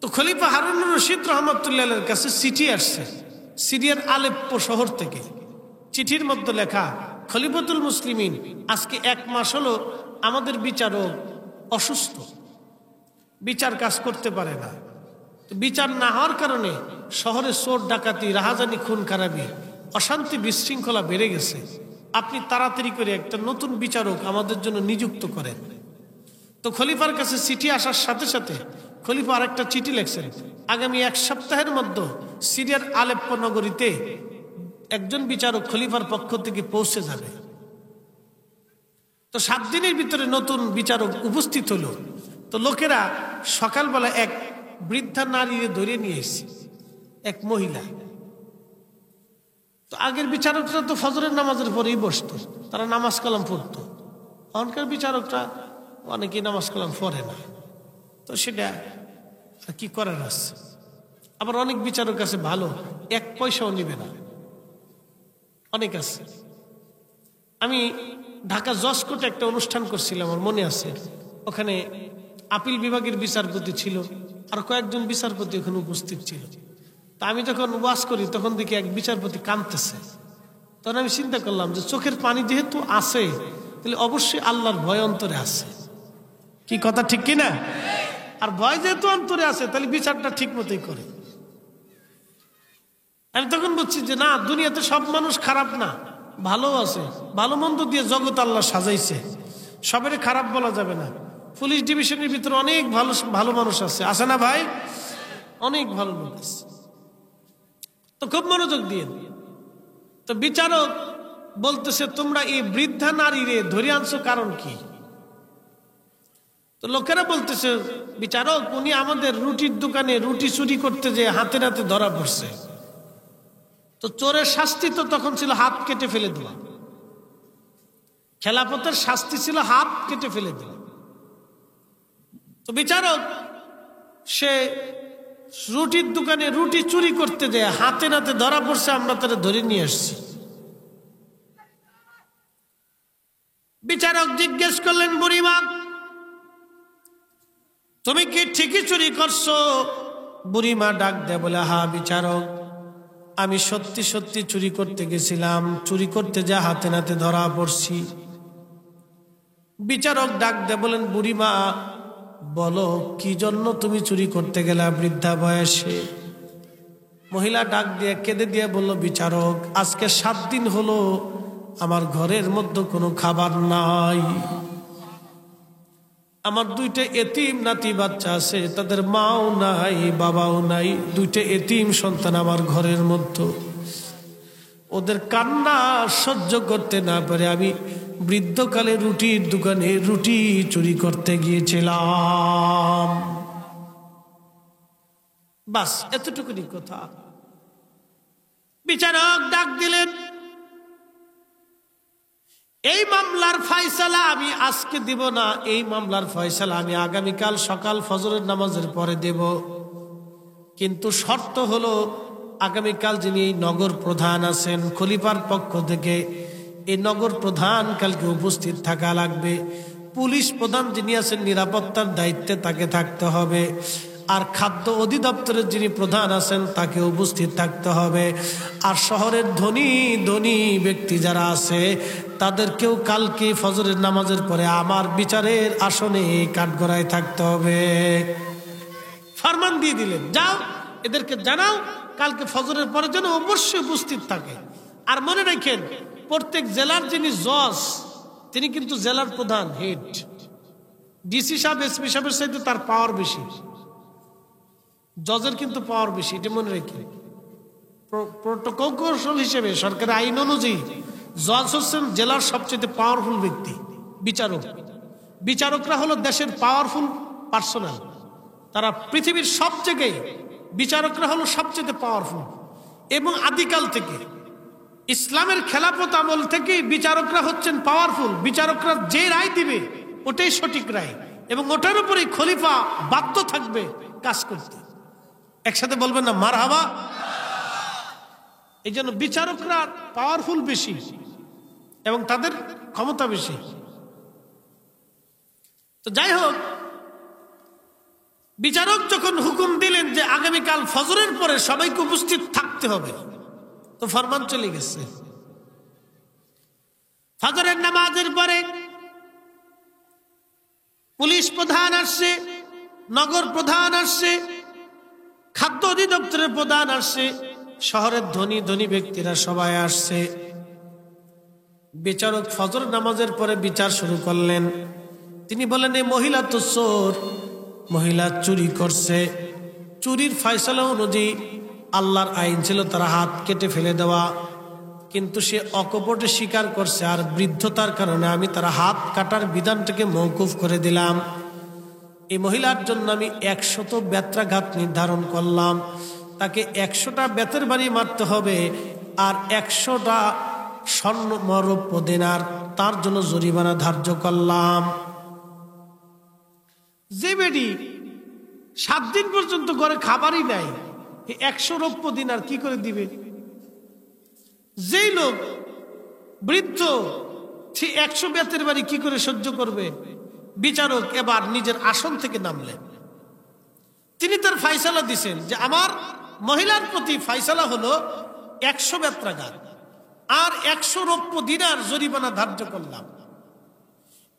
তো খলিফা হারুনুর রশিদ রহমতুল্লাহের কাছে চিঠি আসছে সিরিয়ার আলেপ্পো শহর থেকে। চিঠির মধ্যে লেখা, খলিফাতুল মুসলিমিন, আজকে 1 মাস হলো আমাদের বিচারক অসুস্থ, বিচার কাজ করতে পারে না। বিচার না হওয়ার কারণে শহরে চোর ডাকাতি, রাহাজানি, খুন খারাপি, অশান্তি, বিশৃঙ্খলা বেড়ে গেছে। আপনি তাড়াতাড়ি করে একটা নতুন বিচারক আমাদের জন্য নিযুক্ত করেন। তো খলিফার কাছে চিঠি আসার সাথে সাথে খলিফা আরেকটা চিঠি লিখছেন, আগামী 1 সপ্তাহের মধ্যে সিরিয়ার আলেপ্পো নগরীতে একজন বিচারক খলিফার পক্ষ থেকে পৌঁছে যাবে। তো 7 দিনের ভিতরে নতুন বিচারক উপস্থিত হলো। তো লোকেরা সকালবেলা এক বৃদ্ধা নারীকে ধরে নিয়ে এসেছে, এক মহিলা। তো আগের বিচারকরা তো ফজরের নামাজের পরেই বসতো, তারা নামাজ কালাম পড়তো। এখনকার বিচারকরা অনেকেই নামাজ কালাম পড়ে না, তো সেটা আর কি করার আছে। আবার অনেক বিচারক আছে ভালো, 1 পয়সাও নিবে না, অনেক আছে। আমি ঢাকা জজকোর্টে একটা অনুষ্ঠান করছিলাম, আমার মনে আছে। ওখানে আপিল বিভাগের বিচারপতি ছিল, আর কয়েকজন বিচারপতি ওখানে উপস্থিত ছিল। তা আমি যখন ওয়াজ করি তখন দেখি এক বিচারপতি কাঁদতেছে। তখন আমি চিন্তা করলাম যে চোখের পানি যেহেতু আছে, তাহলে অবশ্যই আল্লাহর ভয় অন্তরে আছে। কি কথা ঠিক কিনা? আর ভয় যেহেতু অন্তরে আছে, তাহলে বিচারটা ঠিক মতোই করে। আমি তখন বলছি যে না, দুনিয়াতে সব মানুষ খারাপ না, ভালো আছে। ভালো মন্দ দিয়ে জগৎ আল্লাহ সাজাইছে, সবারই খারাপ বলা যাবে না। পুলিশ ডিভিশনের ভিতরে অনেক ভালো ভালো মানুষ আছে, আছে না ভাই? অনেক ভালো লোক আছে। তো খুব মনোযোগ দিয়ে। তো বিচারক বলতেছে, তোমরা এই বৃদ্ধা নারীরে ধরে আনছো কারণ কি? তো লোকেরা বলতেছে, বিচারক উনি আমাদের রুটির দোকানে রুটি চুরি করতে যে হাতে নাতে ধরা পড়ছে। তো চোরের শাস্তি তো তখন ছিল হাত কেটে ফেলে দেওয়া, খেলাফতের শাস্তি ছিল হাত কেটে ফেলে দেওয়া। তো বিচারক সে রুটির দোকানে রুটি চুরি করতে যে হাতে নাতে ধরা পড়ছে, আমরা তারা ধরে নিয়ে আসছি। বিচারক জিজ্ঞেস করলেন, বুড়িমা তুমি কি ঠিকই চুরি করছো? বুড়িমা ডাক দেয় বলে, হ্যাঁ বিচারক, আমি সত্যি সত্যি চুরি করতে গেছিলাম, চুরি করতে যা হাতে নাতে ধরা পড়ছি। বিচারক ডাক দেয় বলেন, বুড়িমা বলো কি জন্য তুমি চুরি করতে গেলা বৃদ্ধা বয়সে? মহিলা ডাক দিয়ে কেঁদে দিয়ে বলল, বিচারক আজকে 7 দিন হলো আমার ঘরের মধ্যে কোনো খাবার নাই। আমার 2টা এতিম নাতি বাচ্চা আছে, তাদের মাও নাই বাবাও নাই, 2টা এতিম সন্তান আমার ঘরের মধ্যে। ওদের কান্না সহ্য করতে না পারে আমি বৃদ্ধকালে রুটির দোকানে রুটি চুরি করতে গিয়েছিলাম। বাস এতটুকুনি কথা। বিচারক ডাক দিলেন, এই মামলার ফয়সালা আমি আজকে দিব না, এই মামলার ফয়সালা আমি আগামীকাল সকাল ফজরের নামাজের পরে দেব। কিন্তু শর্ত হলো, আগামীকাল যিনি এই নগর প্রধান আছেন খলিফার পক্ষ থেকে, এই নগর প্রধান কালকে উপস্থিত থাকা লাগবে। পুলিশ প্রধান যিনি আছেন নিরাপত্তার দায়িত্বে তাকে থাকতে হবে। আর খাদ্য অধিদপ্তরের যিনি প্রধান আছেন তাকে উপস্থিত থাকতে হবে। আর শহরের ধনী ধনী ব্যক্তি যারা আছে তাদেরকেও কালকে ফজরের নামাজের পরে আমার বিচারের আসনে কাঠগড়ায় থাকতে হবে। ফরমান দিয়ে দিলেন, যাও এদেরকে জানাও কালকে ফজরের পরে যেন অবশ্যই উপস্থিত থাকে। আর মনে রাখেন, প্রত্যেক জেলার যিনি জজ তিনি কিন্তু জেলার প্রধান, হেড। ডিসি সাহেব এসপি সাহেবের সাথে তার পাওয়ার বেশি, জজের কিন্তু পাওয়ার বেশি, এটা মনে রাখেন। প্রোটোকল হিসেবে সরকারের আইন অনুযায়ী জজ হচ্ছেন জেলার সবচেয়ে পাওয়ারফুল ব্যক্তি। বিচারকরা হলো দেশের পাওয়ারফুল পার্সোনাল, তারা পৃথিবীর সব জায়গায় বিচারকরা হলো সবচেয়ে পাওয়ারফুল। এবং আদিকাল থেকে ইসলামের খেলাফত আমল থেকে বিচারকরা হচ্ছেন পাওয়ারফুল। বিচারকরা যে রায় দিবে ওটাই সঠিক রায়, এবং ওটার উপরেই খলিফা বাধ্য থাকবে কাজ করতে। একসাথে বলবেন না মারহাবা? এই জন্য বিচারকরা পাওয়ারফুল বেশি এবং তাদের ক্ষমতা বেশি। তো যাই হোক, বিচারক যখন হুকুম দিলেন যে আগামীকাল ফজরের পরে সবাইকে উপস্থিত থাকতে হবে, তো ফরমান চলে গেছে। ফজরের নামাজের পরে পুলিশ প্রধান আসছে, নগর প্রধান আসছে, খাদ্য অধিদপ্তরের প্রধান আসছে, শহরের ধনী ধনী ব্যক্তিরা সবাই আসছে। বিচারক ফজর নামাজের পরে বিচার শুরু করলেন। তিনি বলেন, এই মহিলা তো চোর, মহিলা চুরি করছে। চুরির ফয়সালা অনুযায়ী আল্লাহর আইন ছিল তার হাত কেটে ফেলে দেওয়া, কিন্তু সে অকপটে স্বীকার করছে, আর বৃদ্ধতার কারণে আমি তার হাত কাটার বিধানটাকে মওকুফ করে দিলাম। এই মহিলার জন্য আমি 100 বেত্রাঘাত নির্ধারণ করলাম। তাকে 100টা বেতের বাড়ি মারতে হবে, আর 100টা স্বর্ণ মরৌপ্য দিনার তার জন্য জরিমানা ধার্য করলাম। যে বেডি 7 দিন পর্যন্ত ঘরে খাবারই নাই, 100 রৌপ্য দিনার কি করে দিবে? যেই লোক বৃদ্ধ, সে 100 বেতের বাড়ি কি করে সহ্য করবে? বিচারক এবার নিজের আসন থেকে নামলেন। তিনি তার ফয়সালা দিছেন যে আমার মহিলার প্রতি ফয়সালা হলো 100 বেত্রাঘাত আর 100 রৌপ্য দিনার জরিমানা ধার্য করলাম।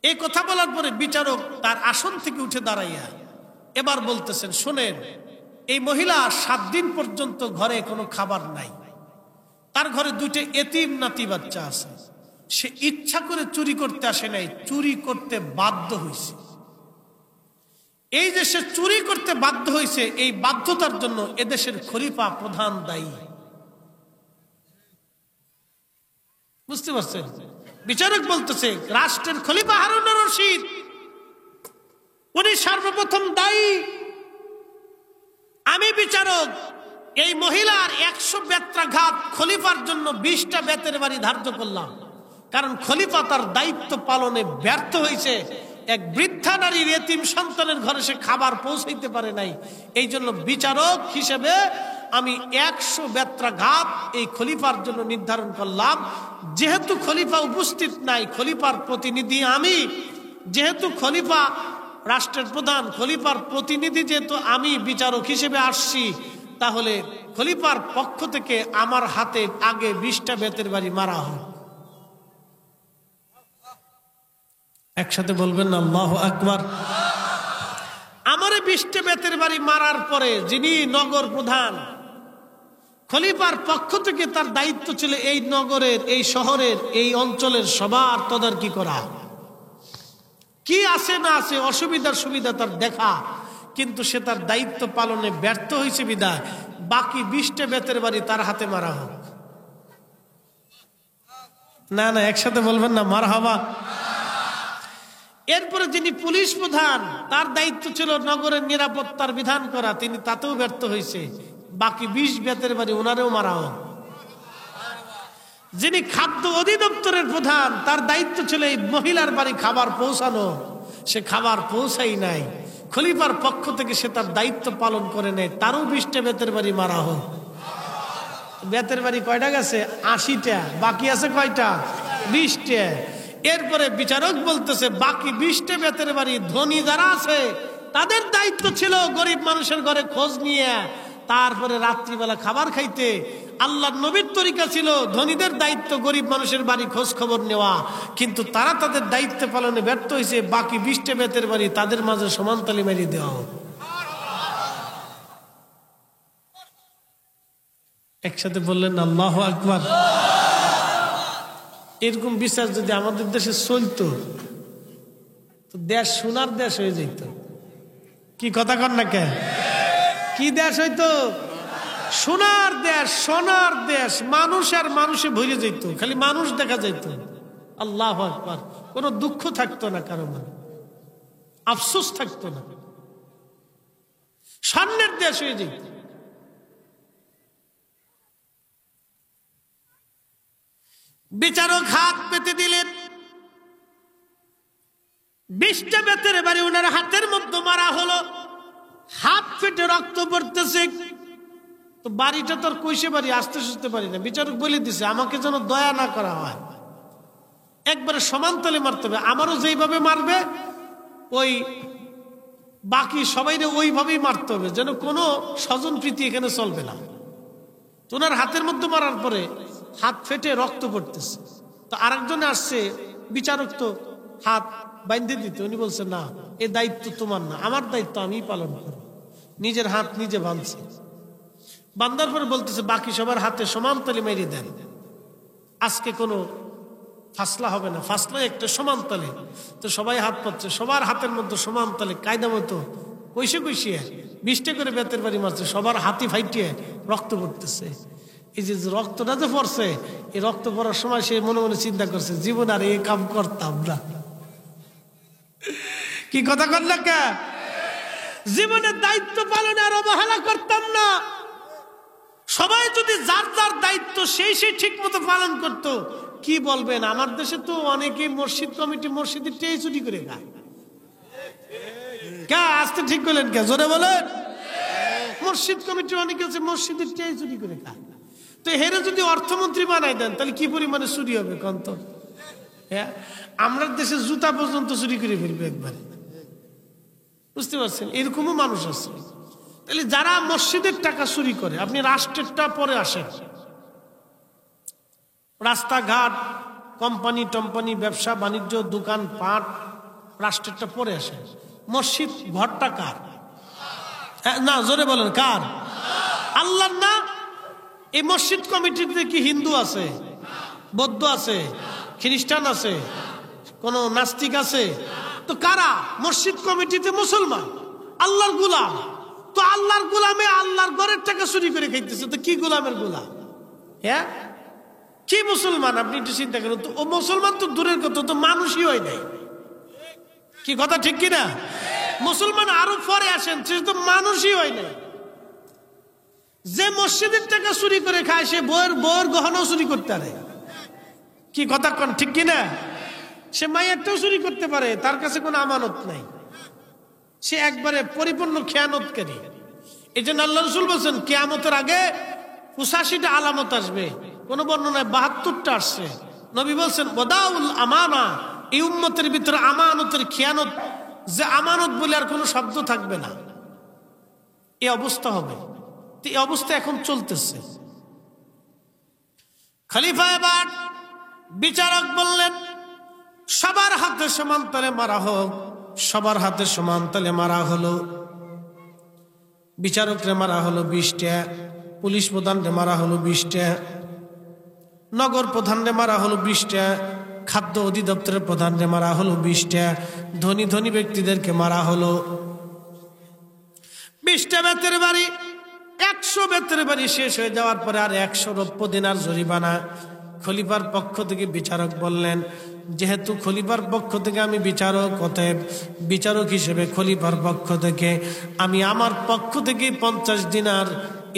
এই কথা বলার পরে বিচারক তার আসন থেকে উঠে দাঁড়াইয়া এবার বলতেছেন, শোনেন, এই মহিলা 7 দিন পর্যন্ত ঘরে কোনো খাবার নাই, তার ঘরে 2টে এতিম নাতি বাচ্চা আছে। সে ইচ্ছা করে চুরি করতে আসে নাই, চুরি করতে বাধ্য হয়েছে। এই যে সে চুরি করতে বাধ্য হয়েছে, এই বাধ্যতার জন্য এদেশের খলিফা প্রধান দায়ী। বুঝতে পারছেন? বিচারক বলতেছে, রাষ্ট্রের খলিফা হারুন রশিদ উনি সর্বপ্রথম দায়ী। আমি বিচারক এই মহিলার 100 বেত্রাঘাত খলিফার জন্য 20টা বেতের বাড়ি ধার্য করলাম, কারণ খলিফা তার দায়িত্ব পালনে ব্যর্থ হয়েছে। এক বৃদ্ধা নারীর এতিম সন্তানের ঘরে সে খাবার পৌঁছাইতে পারে নাই। এই জন্য বিচারক হিসেবে আমি 100 বেত্রাঘাত এই খলিফার জন্য নির্ধারণ করলাম। যেহেতু খলিফা উপস্থিত নাই, খলিফার প্রতিনিধি আমি, যেহেতু খলিফা রাষ্ট্রের প্রধান, খলিফার প্রতিনিধি যেহেতু আমি বিচারক হিসেবে আসছি, তাহলে খলিফার পক্ষ থেকে আমার হাতে আগে 20টা বেতের বাড়ি মারা হোক। একসাথে বলবেন না আল্লাহু আকবার। আমারে 20টা বেতের বাড়ি মারার পরে যিনি নগর প্রধান, খলিফার পক্ষ থেকে তার দায়িত্ব ছিল এই নগরের, এই শহরের, এই অঞ্চলের সবার তদারকি করা, কি আছে না আছে, অসুবিধার সুবিধা তার দেখা। কিন্তু সে তার দায়িত্ব পালনে ব্যর্থ হয়েছে বিদায় বাকি 20টা বেতের বাড়ি তার হাতে মারা হোক। না না, একসাথে বলবেন না মারহাবা। এরপরে যিনি পুলিশ প্রধান, তার দায়িত্ব ছিল নগরের নিরাপত্তার বিধান করা, তিনি তাতেও ব্যর্থ হয়েছে, বাকি 20 বেতের বাড়ি ওনারেও মারা হোক। যিনি খাদ্য অধিদপ্তরের প্রধান, তার দায়িত্ব ছিল এই মহিলার বাড়ি খাবার পৌঁছানো, সে খাবার পৌঁছাই নাই, খলিফার পক্ষ থেকে সে তার দায়িত্ব পালন করে নেয়, তারও 20টা বেতের বাড়ি মারা হোক। বেতের বাড়ি কয়টা গেছে? 80টা। বাকি আছে কয়টা? 20টা। এরপরে বিচারক বলতেছে, বাকি 20টা বেতের বাড়ি ধনী যারা আছে তাদের দায়িত্ব ছিল গরিব মানুষের ঘরে খোঁজ নিয়ে তারপরে রাত্রিবেলা খাবার খাইতে। আল্লাহর নবীর তরিকা ছিল ধনীদের দায়িত্ব গরিব মানুষের বাড়ি খোঁজ খবর নেওয়া, কিন্তু তারা তাদের দায়িত্ব পালনে ব্যর্থ হয়েছে। বাকি 20টা বেতের বাড়ি তাদের মাঝে সমানতালি মেরে দেওয়া হোক। একসাথে বললেন আল্লাহু আকবার। এরকম বিচার যদি আমাদের দেশে চলতো তো দেশ সোনার দেশ হয়ে যেত। কি কথা কন না কেন? কি দেশ হইতো? সোনার দেশ, সোনার দেশ। মানুষ আর মানুষে ভরে যেত, খালি মানুষ দেখা যেত। আল্লাহু আকবার। কোনো দুঃখ থাকতো না কারো মনে, আফসোস থাকতো না, স্বর্ণের দেশ হয়ে যেত। বিচারক হাত পেতে দিলেন, 20টা বেতের বাড়ি ওনার হাতের মধ্যে মারা হলো, হাত ফেটে রক্ত পড়তেছে। তো বাড়িটা তোর কইসে বাড়ি, আসতে সুস্থতে পারি না। বিচারক বলে দিছে, আমাকে যেন দয়া না করা হয়, একবারে সমানতালে মারতে হবে। আমারও যেইভাবে মারবে ওই বাকি সবাইরে ওইভাবেই মারতে হবে, যেন কোনো স্বজন প্রীতি এখানে চলবে না। ওনার হাতের মধ্যে মারার পরে হাত ফেটে রক্ত পড়তেছে, তো আরেকজনে আসছে, বিচারক তো হাত বাইন্ধে দিতে, উনি বলছে না, এই দায়িত্ব তোমার না, আমার দায়িত্ব আমি পালন করব। নিজের হাত নিজে বাঁধছে, বান্ধার পরে বলতেছে বাকি সবার হাতে সমান তালে মেরে দেন, আজকে কোনো ফাসলা হবে না, ফাসলা একটা সমান তালে। তো সবাই হাত পাচ্ছে, সবার হাতের মধ্যে সমান তালে কায়দা মতো কইসে কইসিয়ে 20টা করে বেতের বাড়ি মারছে, সবার হাতি ফাইটিয়ে রক্ত পড়তেছে। এই যে রক্তটা যে পড়ছে, এই রক্ত পড়ার সময় সে মনে মনে চিন্তা করছে, জীবন আর এই কাম করতাম না। কি কথা কর না কে? জীবনের দায়িত্ব পালনে আর অবহেলা করতাম না। সবাই যদি যার যার দায়িত্ব সেই ঠিক মতো পালন করত, কি বলবেন? আমার দেশে তো অনেকে মসজিদ কমিটি মসজিদের টেই চুরি করে খায়। কে আসতে ঠিক করলেন? কে জোরে বলেন? মসজিদ কমিটি অনেকে আছে মসজিদের টেই চুরি করে খায়। তো হেরে যদি অর্থমন্ত্রী বানাই দেন, তাহলে কি পরিমাণে চুরি হবে কন্ত? হ্যাঁ, আমরা দেশে জুতা পর্যন্ত চুরি করে ফেলবে একবারে, বুঝতে পারছেন? এরকমও মানুষ আছে। তাহলে যারা মসজিদের টাকা চুরি করে, আপনি রাষ্ট্রেরটা পরে আসেন, রাস্তাঘাট, কোম্পানি টম্পানি, ব্যবসা বাণিজ্য, দোকান পাট, রাষ্ট্রেরটা পরে আসে। মসজিদ ঘরটা কার? না, জোরে বলেন কার? আল্লাহর না? এই মসজিদ কমিটিতে কি হিন্দু আছে, বৌদ্ধ আছে, খ্রিস্টান আছে, কোন নাস্তিক আছে? তো কারা? মসজিদ কমিটিতে মুসলমান, আল্লাহর গোলাম। তো আল্লাহর গোলামে আল্লাহর ঘরের টাকা চুরি করে খাইতেছে, তো কি গোলামের গোলাম? হ্যাঁ, কি মুসলমান? আপনি একটু চিন্তা করেন তো। ও মুসলমান তো দূরের কথা, তো মানুষই হয় নাই। কি কথা ঠিক কিনা? মুসলমান আরো পরে আসেন, সে তো মানুষই হয় নাই। যে মসজিদের টাকা চুরি করে খায়, সে বউয়ের গহনাও চুরি করতে পারে। কি কথা কন ঠিক কিনা? সে মায়েরটাও চুরি করতে পারে, তার কাছে কোনো আমানত নাই, সে একবারে পরিপূর্ণ খেয়ানতকারী। এই জন্য আল্লাহ রাসূল বলছেন কিয়ামতের আগে 85টা আলামত আসবে, কোন বর্ণনায় 72টা আসছে। নবী বলছেন ওয়াদাউল আমানা, এই উম্মতের ভিতরে আমানতের খেয়ানত, যে আমানত বলে আর কোনো শব্দ থাকবে না, এই অবস্থা হবে। তো এই অবস্থা এখন চলতেছে। খলিফা এবার বিচারক বললেন সবার হাতে সমান তালে মারা হোক। সবার হাতে সমান তালে মারা হলো। বিচারকরে মারা হলো 20টা, পুলিশ প্রধানরে মারা হলো 20টা, নগর প্রধানরে মারা হলো 20টা, খাদ্য অধিদপ্তরের প্রধানরে মারা হলো 20টা, ধনী ধনী ব্যক্তিদেরকে মারা হলো 20টা বেতের বাড়ি। 100 বেতের বাড়ি শেষ হয়ে যাওয়ার পরে আর 100 রৌপ্য দিনার জরিমানা। খলিফার পক্ষ থেকে বিচারক বললেন, যেহেতু খলিফার পক্ষ থেকে আমি বিচারক, অতএব বিচারক হিসেবে খলিফার পক্ষ থেকে আমি আমার পক্ষ থেকে 50 দিনার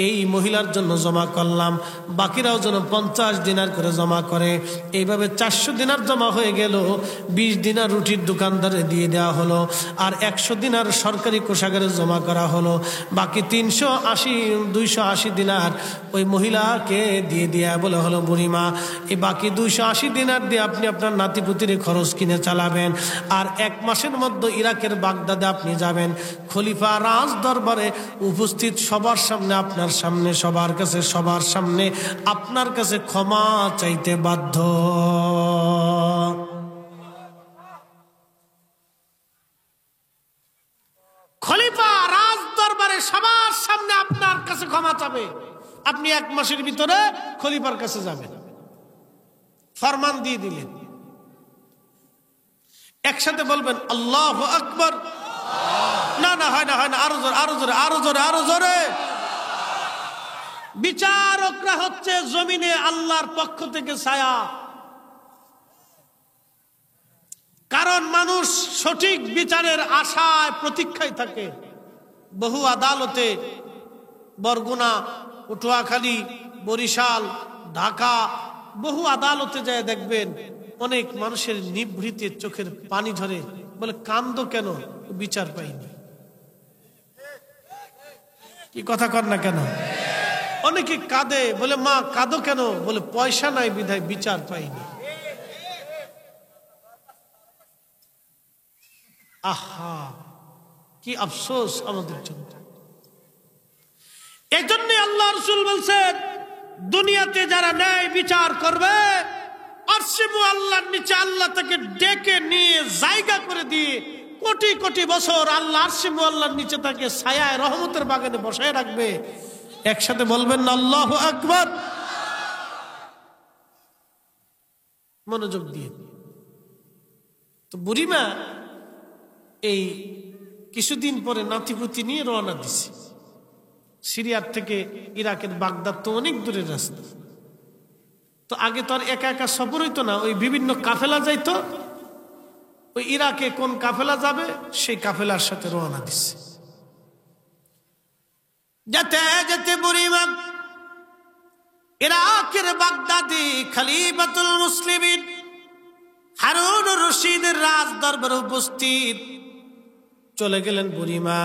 এই মহিলার জন্য জমা করলাম, বাকিরাও যেন 50 দিনার করে জমা করে। এইভাবে 400 দিনার জমা হয়ে গেল। 20 দিনার রুটির দোকানদারে দিয়ে দেওয়া হলো, আর 100 দিনার সরকারি কোষাগারে জমা করা হলো। বাকি 280 দিনার ওই মহিলাকে দিয়ে দেয়া বলে হলো, বুড়িমা, এই বাকি 280 দিনার দিয়ে আপনি আপনার নাতিপুতির খরচ কিনে চালাবেন, আর 1 মাসের মধ্যে ইরাকের বাগদাদে আপনি যাবেন। খলিফা রাজ দরবারে উপস্থিত সবার সামনে, আপনার সামনে, সবার কাছে, সবার সামনে আপনার কাছে ক্ষমা চাইতে বাধ্য। খলিফা রাজ দরবারে সবার সামনে আপনার কাছে ক্ষমা চাবে। আপনি 1 মাসের ভিতরে খলিফার কাছে যাবেন, ফরমান দিয়ে দিলেন। একসাথে বলবেন আল্লাহু আকবার। না না, হয় না, হয় না, আরো জোরে, আরো জোরে, আরো জোরে, আরো জোরে। বিচারকরা হচ্ছে জমিনে আল্লাহর পক্ষ থেকে ছায়া। কারণ মানুষ সঠিক বিচারের আশায় প্রতীক্ষায় থাকে। বহু আদালতে, বরগুনা, পটুয়াখালী, বরিশাল, ঢাকা, বহু আদালতে যায় দেখবেন অনেক মানুষের নিভৃতে চোখের পানি ঝরে, বলে কান্দো কেন? বিচার পাইনি। কি কথা কর না কেন? অনেকে কাঁদে, বলে মা কাঁদো কেন? বলে পয়সা নাই বিধায় বিচার পাইনি। আহা, কি আফসোস আমাদের জন্য। এই জন্য আল্লাহ রাসূল বলছেন, দুনিয়াতে যারা ন্যায় বিচার করবে আরশে মুআল্লার নিচে আল্লাহ তাকে ডেকে নিয়ে জায়গা করে দিয়ে কোটি কোটি বছর আল্লাহ আরশে মুআল্লার নিচে তাকে ছায়ায় রহমতের বাগানে বসায় রাখবে। একসাথে বলবেন না আল্লাহু আকবার? মনোযোগ দিয়ে। তো বুড়িমা এই কিছুদিন পরে নাতিপুতি নিয়ে রওনা দিছে। সিরিয়ার থেকে ইরাকের বাগদাদ তো অনেক দূরের রাস্তা। তো আগে তো আর একা একা সফর হইতো না, ওই বিভিন্ন কাফেলা যাইতো। ওই ইরাকে কোন কাফেলা যাবে সেই কাফেলার সাথে রওনা দিছে। যেতে যেতে বুড়িমা ইরাকের বাগদাদি খলিফাতুল মুসলিমিন হারুন রশিদের রাজ দরবারে উপস্থিত। চলে গেলেন বুড়িমা,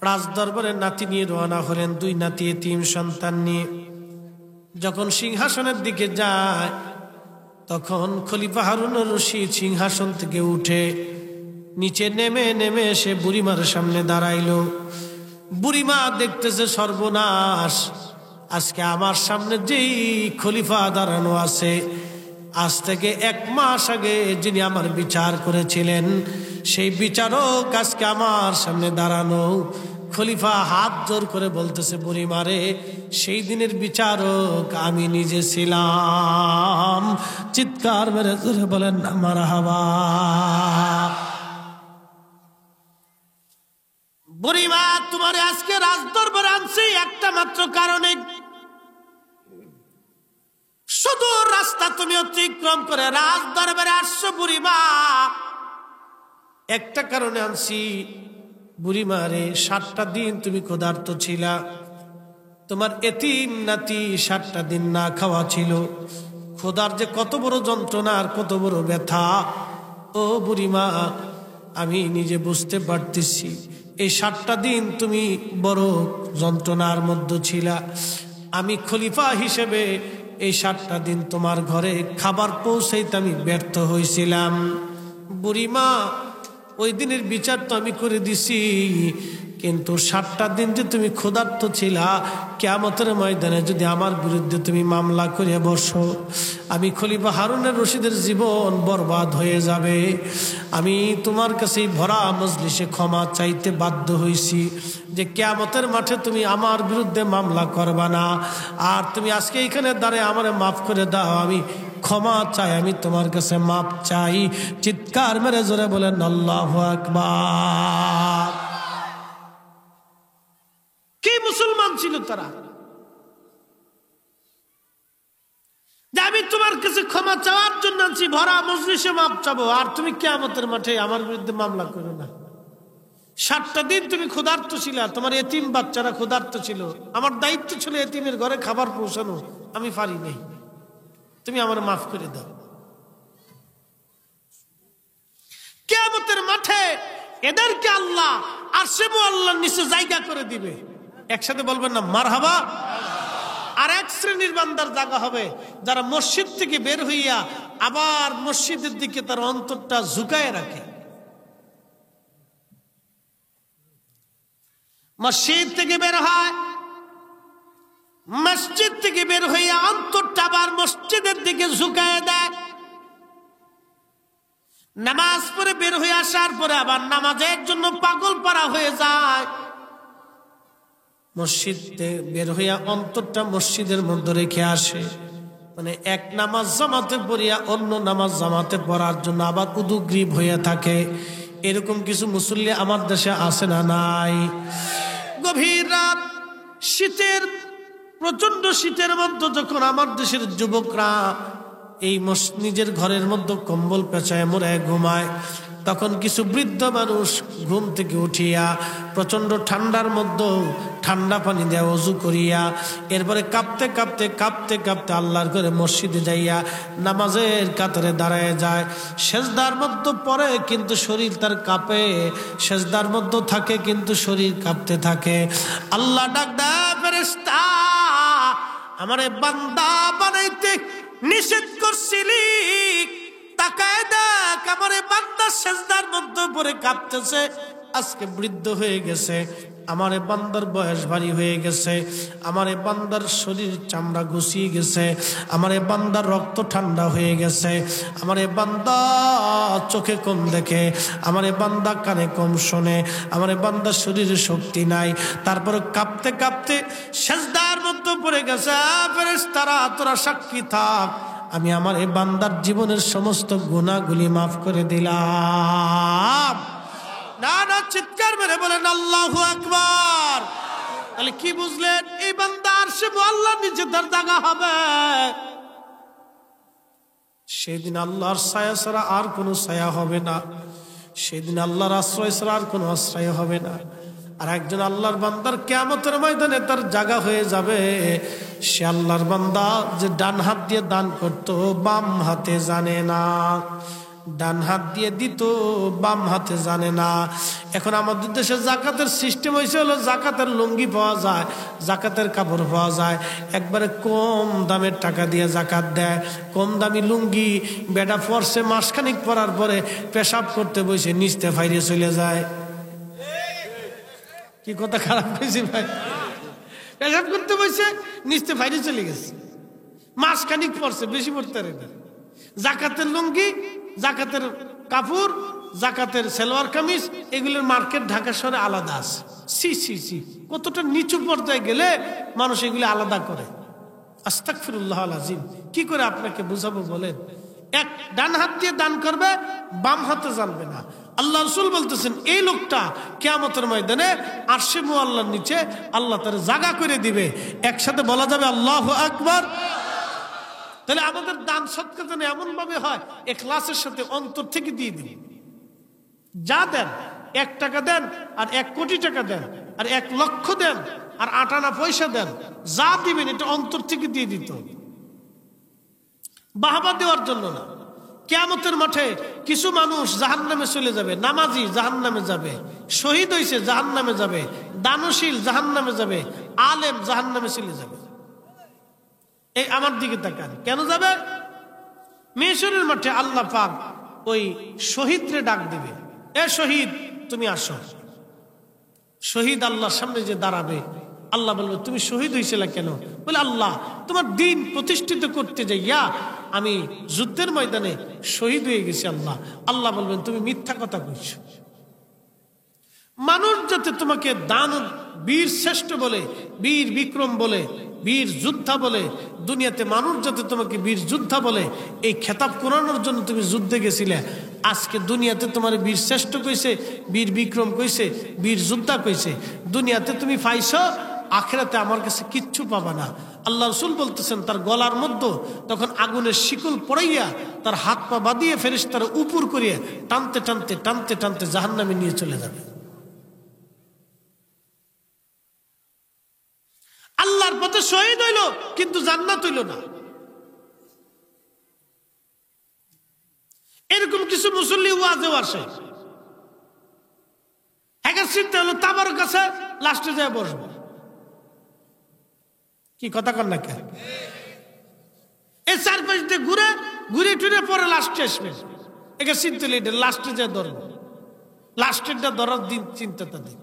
রাজ দরবারে নাতি নিয়ে রওনা হলেন, 2 নাতি এতিম সন্তান নিয়ে। যখন সিংহাসনের দিকে যায় তখন খলিফা হারুন রশিদ সিংহাসন থেকে উঠে নিচে নেমে নেমে এসে বুড়িমার সামনে দাঁড়াইল। বুড়িমা দেখতেছে সর্বনাশ, আজকে আমার সামনে যেই খলিফা দাঁড়ানো আছে, আজ থেকে 1 মাস আগে যিনি আমার বিচার করেছিলেন সেই বিচারক আজকে আমার সামনে দাঁড়ানো। খলিফা হাত জোর করে বলতেছে, বুড়িমারে সেই দিনের বিচারক আমি নিজে ছিলাম। চিৎকার মেরে জোরে বলেন না মারহাবা। বুড়িমা, তোমার আজকে রাজদরবারে আনছি একটা মাত্র কারণে। শুধু রাস্তা তুমি অতিক্রম করে রাজদরবারে আসছো বুড়িমা, একটা কারণে আনছি। বুড়িমারে 7টা দিন তুমি ক্ষুধার্ত ছিলা, তোমার এতিম নাতি 7টা দিন না খাওয়া ছিল। ক্ষুধার যে কত বড় যন্ত্রণা আর কত বড় ব্যথা, ও বুড়িমা আমি নিজে বুঝতে পারতেছি। এই 7টা দিন তুমি বড় যন্ত্রণার মধ্যে ছিলা। আমি খলিফা হিসেবে এই 7টা দিন তোমার ঘরে খাবার পৌঁছাইতে আমি ব্যর্থ হয়েছিলাম। বুড়িমা, ওই দিনের বিচার তো আমি করে দিছি, কিন্তু 7টা দিন যে তুমি ক্ষুধার্ত ছিলা, কিয়ামতের ময়দানে যদি আমার বিরুদ্ধে তুমি মামলা করে বসো, আমি খলিফা হারুনের রশিদের জীবন বরবাদ হয়ে যাবে। আমি তোমার কাছে ভরা মজলিসে ক্ষমা চাইতে বাধ্য হয়েছি যে কিয়ামতের মাঠে তুমি আমার বিরুদ্ধে মামলা করবা না। আর তুমি আজকে এখানে দাঁড়িয়ে আমারে মাফ করে দাও, আমি ক্ষমা চাই, আমি তোমার কাছে মাপ চাই। চিৎকার মেরে জোরে বলেন আল্লাহু আকবার। কি মুসলমান ছিল তারা, যে আমি তোমার কাছে ক্ষমা চাওয়ার জন্য আনছি, ভরা মজলিসে মাপ চাবো, আর তুমি কিয়ামতের মাঠে আমার বিরুদ্ধে মামলা করো না। 7টা দিন তুমি ক্ষুধার্ত ছিলা, তোমার এতিম বাচ্চারা ক্ষুধার্ত ছিল, আমার দায়িত্ব ছিল এতিমের ঘরে খাবার পৌঁছানো, আমি পারি নাই, তুমি আমার মাফ করে দাও। কিয়ামতের মাঠে এদেরকে আল্লাহ আরশে মুআল্লার নিচে জায়গা করে দিবে। একসাথে বলবেন না মারহাবা। আর এক শ্রেণীর বান্দার জায়গা হবে যারা মসজিদ থেকে বের হইয়া আবার মসজিদের দিকে তার অন্তরটা ঝুঁকায় রাখে। মসজিদ থেকে বের হয়, মসজিদ থেকে বের হইয়া অন্তরটা আবার মসজিদের দিকে ঝুঁকায় দেয়। নামাজ পড়ে বের হয়ে আসার পরে আবার নামাজের জন্য পাগল পারা হয়ে যায়। মসজিদে বের হইয়া অন্তরটা মসজিদের মধ্যে রেখে আসে, মানে এক নামাজ জামাতে পড়িয়া অন্য নামাজ জামাতে পড়ার জন্য আবার উদগ্রীব হইয়া থাকে। এরকম কিছু মুসল্লি আমার দেশে আছে না নাই? গভীর রাত, শীতের প্রচন্ড শীতের মধ্যে যখন আমার দেশের যুবকরা এই নিজের ঘরের মধ্যে কম্বল পেঁচায় মোড়ায় ঘুমায়, তখন কিছু বৃদ্ধ মানুষ ঘুম থেকে উঠিয়া প্রচন্ড ঠান্ডার মধ্যে ঠান্ডা পানি দেয়া ওযু করিয়া এরপরে কাঁপতে কাঁপতে কাঁপতে কাঁপতে আল্লাহর ঘরে মসজিদে যাইয়া নামাজের কাতারে দাঁড়ায় যায়। সেজদার মধ্যে পড়ে কিন্তু শরীর তার কাঁপে, সেজদার মধ্যে থাকে কিন্তু শরীর কাঁপতে থাকে। আল্লাহ ডাক দেয়, ফেরেশতা আমারে বান্দা বানাইতে নিষেধ করছিলি, তাকায় দেখ আমারে বান্দা সেজদার মধ্যে পড়ে কাঁপতেছে, আজকে বৃদ্ধ হয়ে গেছে, আমার এ বান্দার বয়স ভারী হয়ে গেছে, আমার এ বান্দার শরীর চামড়া গুছিয়ে গেছে, আমার এ বান্দার রক্ত ঠান্ডা হয়ে গেছে, আমার এ বান্দা চোখে কম দেখে, আমার এ বান্দা কানে কম শোনে, আমার এ বান্দার শরীরে শক্তি নাই, তারপরে কাঁপতে কাঁপতে সেজদার মধ্যে পড়ে গেছে। ফেরেশতারা তোরা সাক্ষী থাক, আমি আমার এই বান্দার জীবনের সমস্ত গুনাহগুলি মাফ করে দিলাম। না না, চিৎকার মেরে বলেন আল্লাহু আকবার। তাহলে কি বুঝলেন? এই বান্দা আরশে আল্লাহর নিচে তার জায়গা হবে। সেদিন আল্লাহর ছায়া ছাড়া আর কোনো ছায়া হবে না, সেদিন আল্লাহর আশ্রয় ছাড়া আর কোনো আশ্রয় হবে না। আর একজন আল্লাহর বান্দার কিয়ামতের ময়দানে তার জায়গা হয়ে যাবে সে আল্লাহর বান্দা যে ডান হাত দিয়ে দান করত, বাম হাতে জানে না, ডান হাত দিয়ে দিত, বাম হাতে জানে না। এখন আমাদের দেশে জাকাতের সিস্টেম হয়েছে হলো জাকাতের লুঙ্গি পাওয়া যায়, জাকাতের কাপড় পাওয়া যায়, একবারে কম দামের টাকা দিয়ে জাকাত দেয়। কম দামি লুঙ্গি বেটা পরছে, মাসখানিক পরার পরে পেশাব করতে বসে নিচতে ফাইরে চলে যায়। কি কথা খারাপ হয়েছে ভাই? পেশাব করতে বসে নিচতে ফাইরে চলে গেছে, মাসখানিক পরছে, বেশি পড়তে পারে না। জাকাতের লুঙ্গি, জাকাতের কাপড়, জাকাতের সালোয়ার কামিজ, এগুলোর মার্কেট ঢাকা শহরে আলাদা আছে। সি সি সি, কতটা নিচু পর্যায়ে গেলে মানুষ এগুলো আলাদা করে। আস্তাগফিরুল্লাহ আল-আযীম। কি করে আপনাকে বুঝাবো বলেন? এক ডান হাত দিয়ে দান করবে, বাম হাতে জানবে না। আল্লাহ রাসূল বলতেছেন এই লোকটা কিয়ামতের ময়দানে আরশে মুআল্লার নিচে আল্লাহ তার জায়গা করে দিবে। একসাথে বলা যাবে আল্লাহু আকবার। তাহলে আমাদের দান সদকা যেন এমন ভাবে হয় ইখলাসের সাথে অন্তর থেকে দিয়ে দিন। যা দেন, 1 টাকা দেন আর 1 কোটি টাকা দেন আর 1 লক্ষ দেন আর 8 আনা পয়সা দেন, যা দিবেন এটা অন্তর থেকে দিয়ে দিত, বাহবা দেওয়ার জন্য না। কিয়ামতের মাঠে কিছু মানুষ জাহান্নামে চলে যাবে, নামাজি জাহান্নামে যাবে, শহীদ হইছে জাহান্নামে যাবে, দানশীল জাহান্নামে যাবে, আলেম জাহান্নামে চলে যাবে। এই আমার দিকে তাকান, কেন যাবে? মেশরের মাঠে আল্লাহ পাক ওই শহীদরে ডাক দিবে, এ শহীদ তুমি আসো। শহীদ আল্লাহর সামনে যে দাঁড়াবে, আল্লাহ বলবে তুমি শহীদ হয়েছিল কেন? বলে আল্লাহ তোমার দিন প্রতিষ্ঠিত করতে যাইয়া আমি যুদ্ধের ময়দানে শহীদ হয়ে গেছি। আল্লাহ আল্লাহ বলবেন তুমি মিথ্যা কথা কইছো। মানুষ যাতে তোমাকে দান বীর শ্রেষ্ঠ বলে, বীর বিক্রম বলে, বীর যোদ্ধা বলে, দুনিয়াতে মানুষ যাতে তোমাকে বীর যোদ্ধা বলে, এই খেতাব কোরানোর জন্য তুমি যুদ্ধে গেছিলে। আজকে দুনিয়াতে তোমার বীর শ্রেষ্ঠ কইছে, বীর বিক্রম কইছে, বীর যোদ্ধা কইছে, দুনিয়াতে তুমি পাইছো, আখিরাতে আমার কাছে কিচ্ছু পাবা না। আল্লাহ রাসূল বলতেছেন তার গলার মধ্যে তখন আগুনের শিকল পড়াইয়া তার হাত পা বাঁধিয়ে ফেরেশতারা উপর করিয়ে টানতে টানতে টানতে টানতে জাহান্নামে নিয়ে চলে যাবে। আল্লাহর পথে শহীদ হইল কিন্তু জান্নাত হইল না। এরকম কিছু মুসল্লি ওয়াজেও আসে, হ্যাঁ চিন্তা হলো তাবার কাছে লাস্টে যায় বসবো। কি কথা কন না কেন? এই চারপাশ দিয়ে ঘুরে ঘুরে টুরে পরে লাস্টে আসবে, একে চিন্তা হলে এটা লাস্টে যায় ধরবো, লাস্টেরটা ধরার দিন চিন্তা তাদের।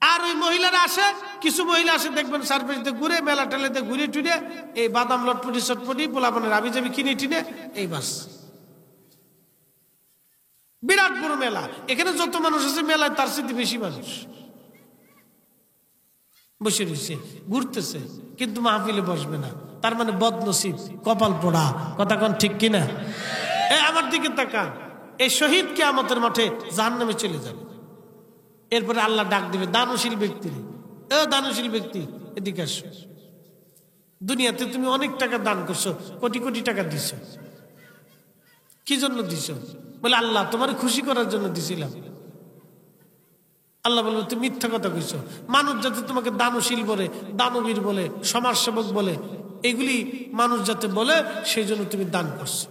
আর ওই মহিলারা আসে, কিছু মহিলা আসে দেখবেন সার্ভিসতে ঘুরে মেলা টেলাতে ঘুরে টুরে এই বাদাম লটপটি চটপটি পোলাপানের আবি যাবি কিনে টিনে এই বাস। বিরাট বড় মেলা, এখানে যত মানুষ আছে মেলায় তার সাথে বেশি মানুষ বসে রয়েছে ঘুরতেছে, কিন্তু মাহফিলে বসবে না। তার মানে বদনসিব, কপাল পোড়া। কথা কোন ঠিক কিনা? আমার দিকে তাকান, এই শহীদ কিয়ামতের মাঠে জাহান্নামে চলে যাবে। এরপরে আল্লাহ ডাক দিবে দানশীল ব্যক্তি, এ দানশীল ব্যক্তি এদিকে আসো। দুনিয়াতে তুমি অনেক টাকা দান করছো, কোটি কোটি টাকা দিছো, কি জন্য দিছো? বলে আল্লাহ তোমার খুশি করার জন্য দিছিলাম। আল্লাহ বলবে তুমি মিথ্যা কথা কইছো। মানুষ যাতে তোমাকে দানশীল বলে, দানবীর বলে, সমাজসেবক বলে, এগুলি মানুষ যাতে বলে সেই জন্য তুমি দান করছো।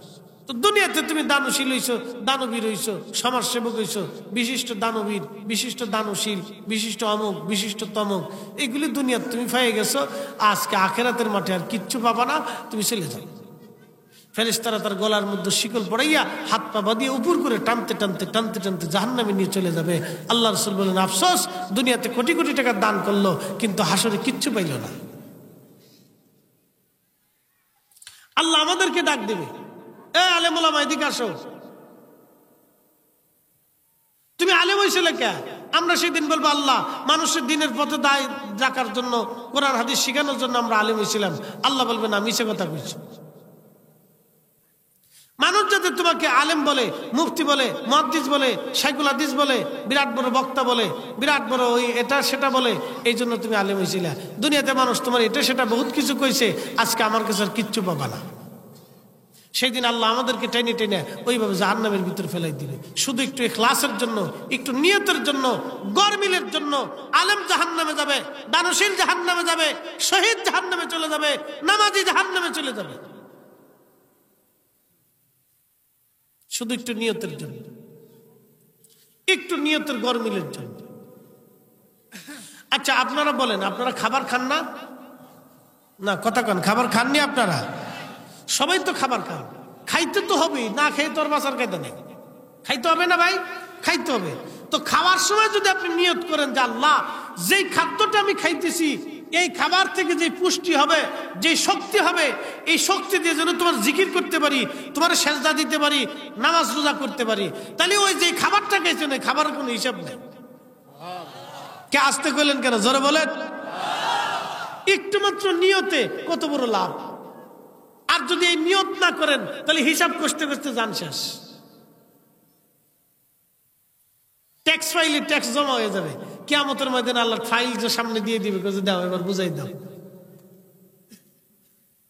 তো দুনিয়াতে তুমি দানশীল হইছো, দানবীর হইছো, সমাজসেবক হইছো, বিশিষ্ট দানবীর, বিশিষ্ট দানশীল, বিশিষ্ট অমুক, বিশিষ্ট তমুক, এগুলি দুনিয়াতে তুমি পেয়ে গেছো। আজকে আখেরাতের মাঠে আর কিচ্ছু পাবা না, তুমি চলে যাও। ফেরেশতারা তার গলার মধ্যে শিকল পড়াইয়া হাত পা বাঁধিয়ে উপর করে টানতে টানতে টানতে টানতে জাহান্নামে নিয়ে চলে যাবে। আল্লাহ রাসূল বলেন, আফসোস, দুনিয়াতে কোটি কোটি টাকা দান করলো কিন্তু হাসরে কিচ্ছু পাইল না। আল্লাহ আমাদেরকে ডাক দেবে, এ আলেম ওলামা এদিকে আসো। তুমি আলেম হইছিলে কে? আমরা সেদিন বলবো, আল্লাহ মানুষের দিনের পথে দায় রাখার জন্য, কোরআন হাদিস শিখানোর জন্য আমরা আলেম হইছিলাম। আল্লাহ বলবে, না, মিছে কথা কইছো। মানুষ যাতে তোমাকে আলেম বলে, মুফতি বলে, মুহাদ্দিস বলে, শাইখুল হাদিস বলে, বিরাট বড় বক্তা বলে, বিরাট বড় ওই এটা সেটা বলে, এই জন্য তুমি আলেম হইছিলা। দুনিয়াতে মানুষ তোমার এটা সেটা বহুত কিছু কইছে, আজকে আমার কাছে আর কিচ্ছু পাবা না। সেই দিন আল্লাহ আমাদেরকে টেনে টেনে ওইভাবে জাহান্নামের ভিতর ফেলাই দিবে। শুধু একটু ইখলাসের জন্য, একটু নিয়তের জন্য, গরমিলের জন্য আলেম জাহান্নামে যাবে, দানশীল জাহান্নামে যাবে, শহীদ জাহান্নামে চলে যাবে, নামাজি জাহান্নামে চলে যাবে, শুধু একটু নিয়তের জন্য, একটু নিয়তের গরমিলের জন্য। আচ্ছা, আপনারা বলেন, আপনারা খাবার খান না? না, কথা কন, খাবার খাননি আপনারা? সবাই তো খাবার খান, খাইতে তো হবে, না খেয়ে তো আর বাঁচার কায়দা নেই। খাইতে হবে না ভাই? খাইতে হবে। তো খাওয়ার সময় যদি আপনি নিয়ত করেন যে আল্লাহ, যেই খাদ্যটা আমি খাইতেছি, এই খাবার থেকে যে পুষ্টি হবে, যে শক্তি হবে, এই শক্তি দিয়ে যেন তোমার জিকির করতে পারি, তোমার সেজদা দিতে পারি, নামাজ রোজা করতে পারি, তাহলে ওই যে খাবারটা খাইছেন, ওই খাবারের কোনো হিসাব নেই। কে আসতে কইলেন কেন? জোরে বলেন। একটু মাত্র নিয়তে কত বড় লাভ। আর যদি এই নিয়ত না করেন, তাহলে হিসাব করতে করতে যান শেষ। ট্যাক্স ফাইলে ট্যাক্স জমা হয়ে যাবে, কিয়ামতের ময়দানে আল্লাহ ফাইল যে সামনে দিয়ে দিবে, দাও এবার বুঝাই দাও।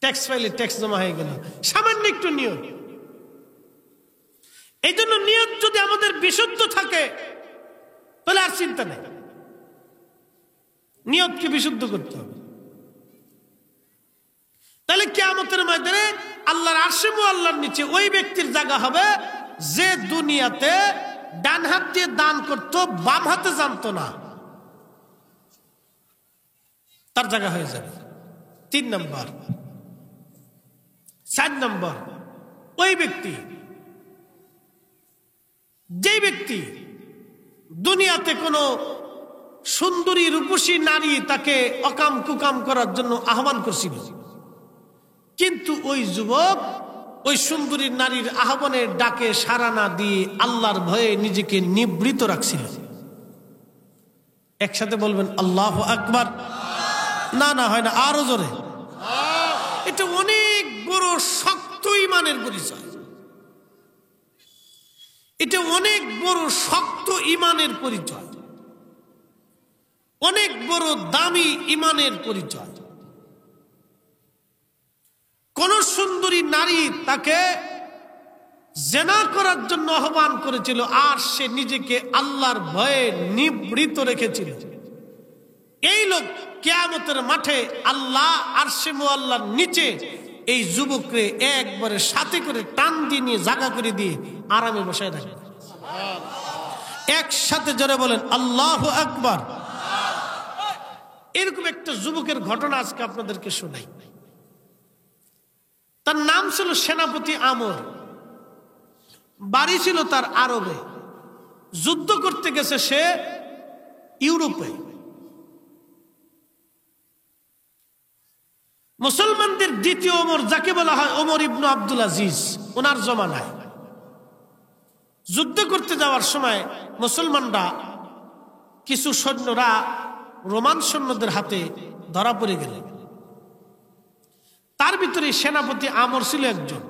ট্যাক্স ফাইলে ট্যাক্স জমা হয়ে গেল, সামান্য একটু নিয়ত। এই জন্য নিয়ত যদি আমাদের বিশুদ্ধ থাকে, তাহলে আর চিন্তা নেই। নিয়তকে বিশুদ্ধ করতে হবে। তাহলে কিয়ামতের ময়দানে আল্লাহর আরশে মুআল্লার নিচে ওই ব্যক্তির জায়গা হবে যে দুনিয়াতে ডান হাত দিয়ে দান করত, বাম হাতে জানতো না, তার জায়গা হয়ে যাবে। 3 নম্বর। 4 নম্বর, ওই ব্যক্তি, যে ব্যক্তি দুনিয়াতে কোনো সুন্দরী রূপসী নারী তাকে অকাম কুকাম করার জন্য আহ্বান করছিল, কিন্তু ওই যুবক ওই সুন্দরী নারীর আহ্বানের ডাকে সাড়া না দিয়ে আল্লাহর ভয়ে নিজেকে নিবৃত রাখছিল। একসাথে বলবেন আল্লাহু আকবার। না না, হয় না, আরো জোরে। এটা অনেক বড় শক্ত ঈমানের পরিচয়। এটা অনেক বড় শক্ত ঈমানের পরিচয়, অনেক বড় দামি ঈমানের পরিচয়। কোন সুন্দরী নারী তাকে জেনা করার জন্য আহ্বান করেছিল, আর সে নিজেকে আল্লাহর ভয়ে নিবৃত রেখেছিল। এই লোক কিয়ামতের মাঠে আল্লাহ আরশে মুআল্লার নিচে এই যুবককে একবারে সাথে করে টান দিয়ে নিয়ে জায়গা করে দিয়ে আরামে বসায় রাখবে। একসাথে জোরে বলেন আল্লাহু আকবার। এরকম একটা যুবকের ঘটনা আজকে আপনাদেরকে শোনাই। তার নাম ছিল সেনাপতি আমর, বাড়ি ছিল তার আরবে। যুদ্ধ করতে গেছে সে ইউরোপে। মুসলমানদের দ্বিতীয় ওমর, যাকে বলা হয় ওমর ইবনে আব্দুল আজিজ, ওনার জমানায় যুদ্ধ করতে যাওয়ার সময় মুসলমানরা কিছু সৈন্যরা রোমান সৈন্যদের হাতে ধরা পড়ে গেল। তার ভিতরে সেনাপতি আমর ছিল একজন।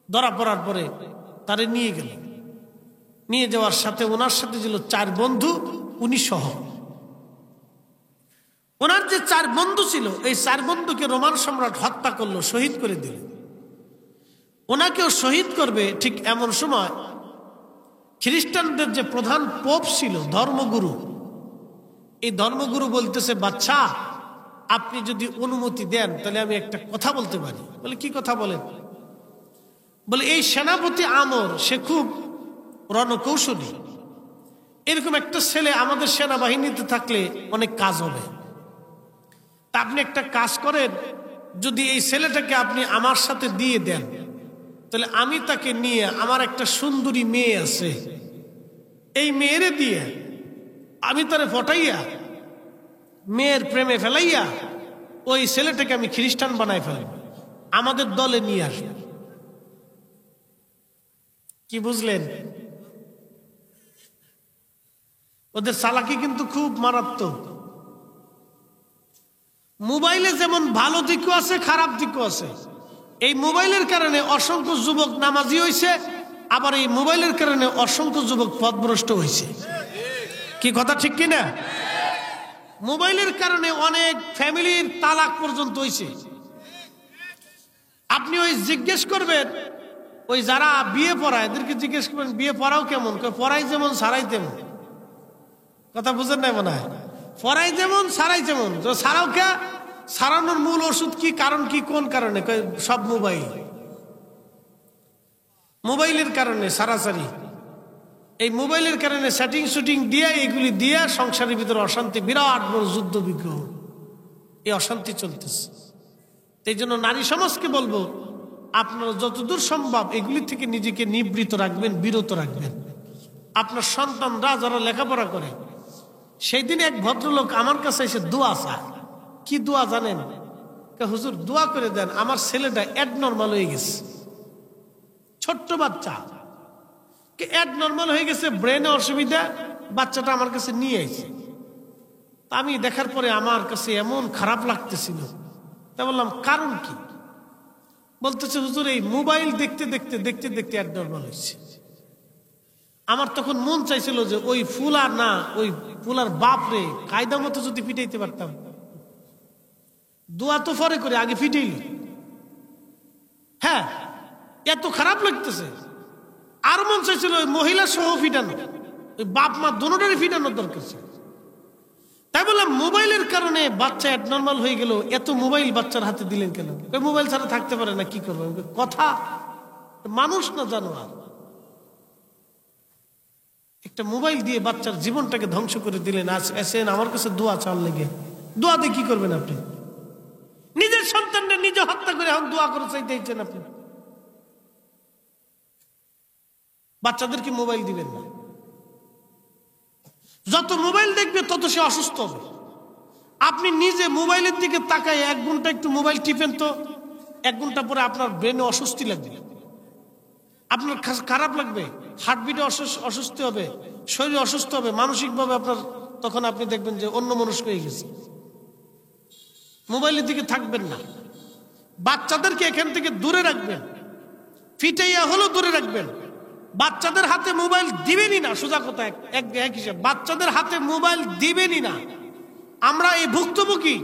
ধরা পড়ার পরে তারে নিয়ে গেল। নিয়ে যাওয়ার সাথে ওনার সাথে ছিল 4 বন্ধু, উনি সহ। ওনার যে 4 বন্ধু ছিল, এই 4 বন্ধুকে রোমান সম্রাট হত্যা করলো, শহীদ করে দিল। ওনাকেও শহীদ করবে ঠিক এমন সময় খ্রিস্টানদের যে প্রধান পোপ ছিল, ধর্মগুরু, এই ধর্মগুরু বলতেছে, বাচ্চা আপনি যদি অনুমতি দেন তাহলে আমি একটা কথা বলতে পারি। বলে কি কথা বলেন? বলে এই সেনাপতি আমর সে খুব রণকৌশলী, এরকম একটা ছেলে আমাদের সেনাবাহিনীতে থাকলে অনেক কাজ হবে। তা আপনি একটা কাজ করেন, যদি এই ছেলেটাকে আপনি আমার সাথে দিয়ে দেন, তাহলে আমি তাকে নিয়ে, আমার একটা সুন্দরী মেয়ে আছে, এই মেয়েরে দিয়ে আমি তারে ফটাইয়া মেয়ের প্রেমে ফেলাইয়া ওই ছেলেটাকে আমি খ্রিস্টান বানাই ফেলব, আমাদের দলে নিয়ে আসব। কি বুঝলেন? ওদের চালাকি কিন্তু খুব মারাত্মক। মোবাইলে যেমন ভালো দিকও আছে, খারাপ দিকও আছে। এই মোবাইলের কারণে অসংখ্য যুবক নামাজি হয়েছে, আবার এই মোবাইলের কারণে অসংখ্য যুবক পথভ্রষ্ট হয়েছে। কি কথা ঠিক কিনা? মোবাইলের কারণে অনেক ফ্যামিলির তালাক পর্যন্ত হয়েছে। আপনি ওই জিজ্ঞেস করবেন, ওই যারা বিয়ে পড়ায় এদেরকে জিজ্ঞেস করবেন বিয়ে পড়াও কেমন, পড়াই যেমন সারাই তেমন। কথা বুঝেন না মনে হয়? পড়াই যেমন সারাই যেমন। সারাও কে? সারানোর মূল ওষুধ কি, কারণ কি, কোন কারণে? সব মোবাইলের কারণে সারাসারি। এই মোবাইলের কারণে সেটিং শুটিং দিয়ে, এগুলি দিয়ে সংসারের ভিতরে অশান্তি, বিরাট বড় যুদ্ধ বিগ্রহ, এই অশান্তি চলতেছে। এই জন্য নারী সমাজকে বলবো, আপনারা যতদূর সম্ভব এগুলি থেকে নিজেকে নিবৃত রাখবেন, বিরত রাখবেন। আপনার সন্তানরা যারা লেখাপড়া করে, সেই দিন এক ভদ্রলোক আমার কাছে এসে দোয়া চায়। কি দোয়া জানেন? হুজুর দোয়া করে দেন, আমার ছেলেটা অ্যাডনর্মাল হয়ে গেছে। ছোট্ট বাচ্চা, অ্যাডনর্মাল হয়ে গেছে, ব্রেনে অসুবিধা। বাচ্চাটা আমার কাছে নিয়ে এসেছে। আমি দেখার পরে আমার কাছে এমন খারাপ লাগতেছিল। তা বললাম কারণ কি? বলতেছে হুজুর এই মোবাইল দেখতে দেখতে দেখতে দেখতে অ্যাডনর্মাল হয়েছে। আমার তখন মন চাইছিল যে ওই ফুলার না, ওই ফুলার বাপরে কায়দা মতো যদি পিটাইতে পারতাম। দোয়া তো পরে করে, আগে পিটাইলি। হ্যাঁ, এত খারাপ লাগতেছে। আর মন চাইছিল ওই মহিলা সহ ফিটানো, ওই বাপ মা দুটোটারই ফিটানোর দরকার ছিল। তাই বললাম মোবাইলের কারণে বাচ্চা অ্যাবনর্মাল হয়ে গেল, এত মোবাইল বাচ্চার হাতে দিলেন কেন? মোবাইল ছাড়া থাকতে পারে না, কি করবেন? কথা, মানুষ না জানোয়ার। একটা মোবাইল দিয়ে বাচ্চার জীবনটাকে ধ্বংস করে দিলেন। আসেন আমার কাছে দোয়া চাল লেগে, দোয়া দিয়ে কি করবেন আপনি? নিজের সন্তানটা নিজে হত্যা করে এখন দোয়া করে চাইতে ইচ্ছেন আপনি? বাচ্চাদেরকে মোবাইল দিবেন না। যত মোবাইল দেখবে তত সে অসুস্থ হবে। আপনি নিজে মোবাইলের দিকে তাকায় 1 ঘন্টা একটু মোবাইল টিপেন তো, 1 ঘন্টা পরে আপনার ব্রেনে অস্বস্তি লাগবে, আপনার খারাপ লাগবে, হার্টবিটে অসুস্থ হবে, শরীর অসুস্থ হবে, মানসিকভাবে আপনার, তখন আপনি দেখবেন যে অন্য মনস্ক হয়ে গেছে। মোবাইলের দিকে থাকবেন না। বাচ্চাদেরকে এখান থেকে দূরে রাখবেন, ফিটাইয়া হলো দূরে রাখবেন। বাচ্চাদের হাতে মোবাইল দিবেনই না, সোজা কথা এক হিসাব, বাচ্চাদের হাতে মোবাইল দিবেনই না। আমরা এই ভুক্তভোগী,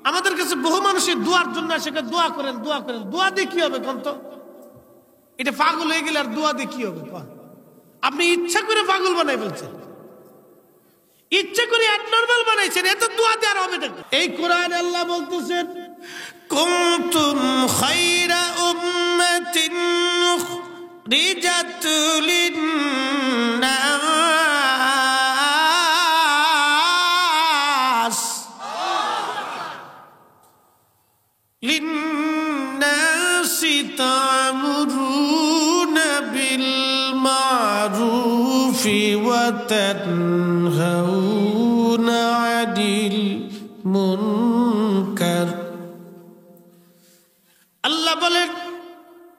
আমাদের কাছে বহু মানুষের দোয়ার জন্য সেখানে দোয়া করেন, দোয়া করেন। দোয়া দিয়ে কি হবে কোন? তো এটা পাগল হয়ে গেলে আর দোয়া দিয়ে কি হবে? আপনি ইচ্ছা করে পাগল বানাই ফেলছেন, ইচ্ছা করে অ্যাবনর্মাল বানাইছেন, এত দোয়া দিয়ে আর হবে না। এই কোরআন আল্লাহ বলতেছেন, কুনতুম খায়রা উম্মাতিন উখরিজাত লিন্নাস লিন্নাসি তা'মুরুনা বিল মা'রুফি ওয়া তানহাউনা 'আনিল মুনকার। আল্লাহ বলেন,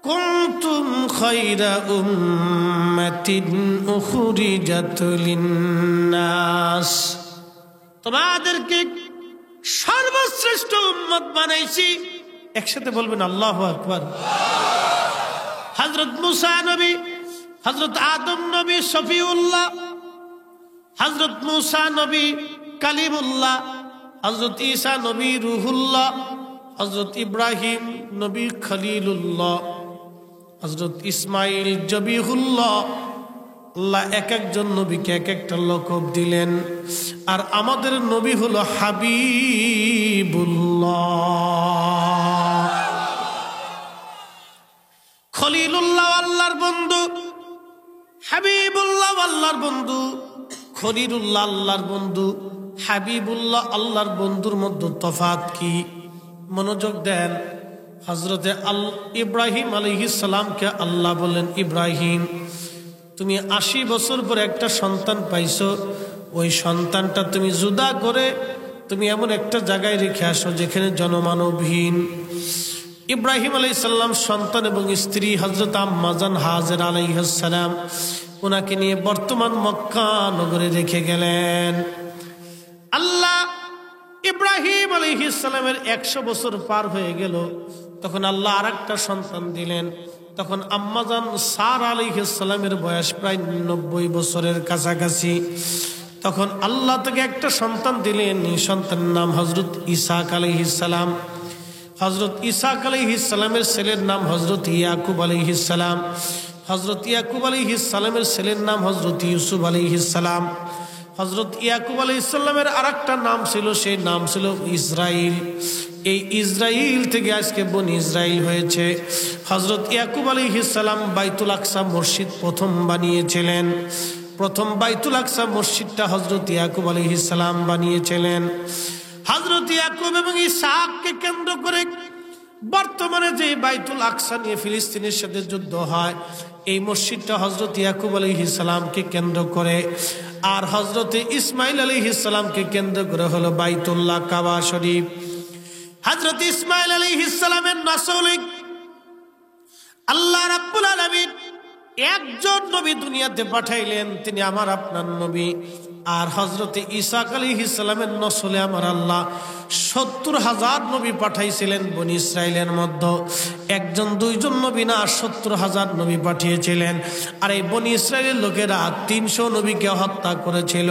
কুনতুম খায়রা উম্মাতিন উখরিজাত লিন্নাস, তোমাদেরকে সর্বশ্রেষ্ঠ উম্মত বানাইছি। একসাথে বলবেন আল্লাহু আকবার। হযরত মুসা নবী, হযরত আদম নবী শফিউল্লাহ, হযরত মুসা নবী কালিমুল্লাহ, হযরত ঈসা নবী রুহুল্লাহ, হযরত ইব্রাহিম নবী খলিলুল্লাহ, হযরত ইসমাইল জবিহুল্লাহ। আল্লাহ এক একজন নবীকে এক একটা লকব দিলেন। আর আমাদের নবী হলো হাবিবুল্লাহ। খলিলুল্লাহ আল্লাহর বন্ধু, হাবিবুল্লাহ আল্লাহর বন্ধু। খলিলুল্লাহ আল্লাহর বন্ধু, হাবিবুল্লাহ আল্লাহর বন্ধুর মধ্যে তফাৎ কি? মনোযোগ দেন। হযরতে ইব্রাহিম আলাইহিস সালামকে আল্লাহ বললেন, ইব্রাহিম তুমি ৮০ বছর পরে একটা সন্তান পাইছো, ওই সন্তানটা তুমি জুদা করে তুমি এমন একটা জায়গায় রেখে আসো যেখানে জনমানবহীন। ইব্রাহিম আলাইহিস সালাম সন্তান এবং স্ত্রী হযরত আম্মা জান হাজেরা আলাইহিস সালাম ওনাকে নিয়ে বর্তমান মক্কা নগরে রেখে গেলেন। আল্লাহ ইব্রাহিম আলাইহিস সালামের ১০০ বছর পার হয়ে গেল, তখন আল্লাহ আরেকটা সন্তান দিলেন। তখন আম্মা জান সারা আলাইহিস সালামের বয়স প্রায় ৯০ বছরের কাছাকাছি। তখন আল্লাহ থেকে একটা সন্তান দিলেন, এই সন্তানের নাম হযরত ইসহাক আলাইহিস সালাম। হযরত ইসহাক আলাইহিস সালামের ছেলের নাম হযরত ইয়াকুব আলাইহিস সালাম। হযরত ইয়াকুব আলাইহিস সালামের ছেলের নাম হযরত ইউসুফ আলাইহিস সালাম। হযরত ইয়াকুব আলাইহিস সালামের আরেকটা নাম ছিল, সেই নাম ছিল ইসরাইল। এই ইসরাইল থেকে আজকে বনি ইসরাইল হয়েছে। হযরত ইয়াকুব আলাইহিস সালাম বাইতুল আকসা মসজিদ প্রথম বানিয়েছিলেন। প্রথম বাইতুল আকসা মসজিদটা হযরত ইয়াকুব আলাইহিস সালাম বানিয়েছিলেন। হযরত ইয়াকুব এবং ইসহাককে কেন্দ্র করে বর্তমানে যে বাইতুল আকসা নিয়ে ফিলিস্তিনের সাথে যুদ্ধ হয়, এই মসজিদটা হযরত ইয়াকুব আলাইহিস সালামকে কেন্দ্র করে। আর হযরত ইসমাইল আলাইহিস সালামকে কেন্দ্র করে হলো বাইতুল্লাহ কাবা শরীফ। হযরত ইসমাইল আলাইহিস সালামের নসলে আল্লাহ রাব্বুল আলামিন একজন নবী দুনিয়াতে পাঠাইলেন, তিনি আমার আপনার নবী। আর হযরত ইসহাক আলাইহিস সালামের নসলে আমার আল্লাহ ৭০,০০০ নবী পাঠাইছিলেন বনি ইসরাইলের মধ্যে। একজন দুইজন নবী না, ৭০,০০০ নবী পাঠিয়েছিলেন। আর এই বনি ইসরাইলের লোকেরা ৩০০ নবীকে হত্যা করেছিল।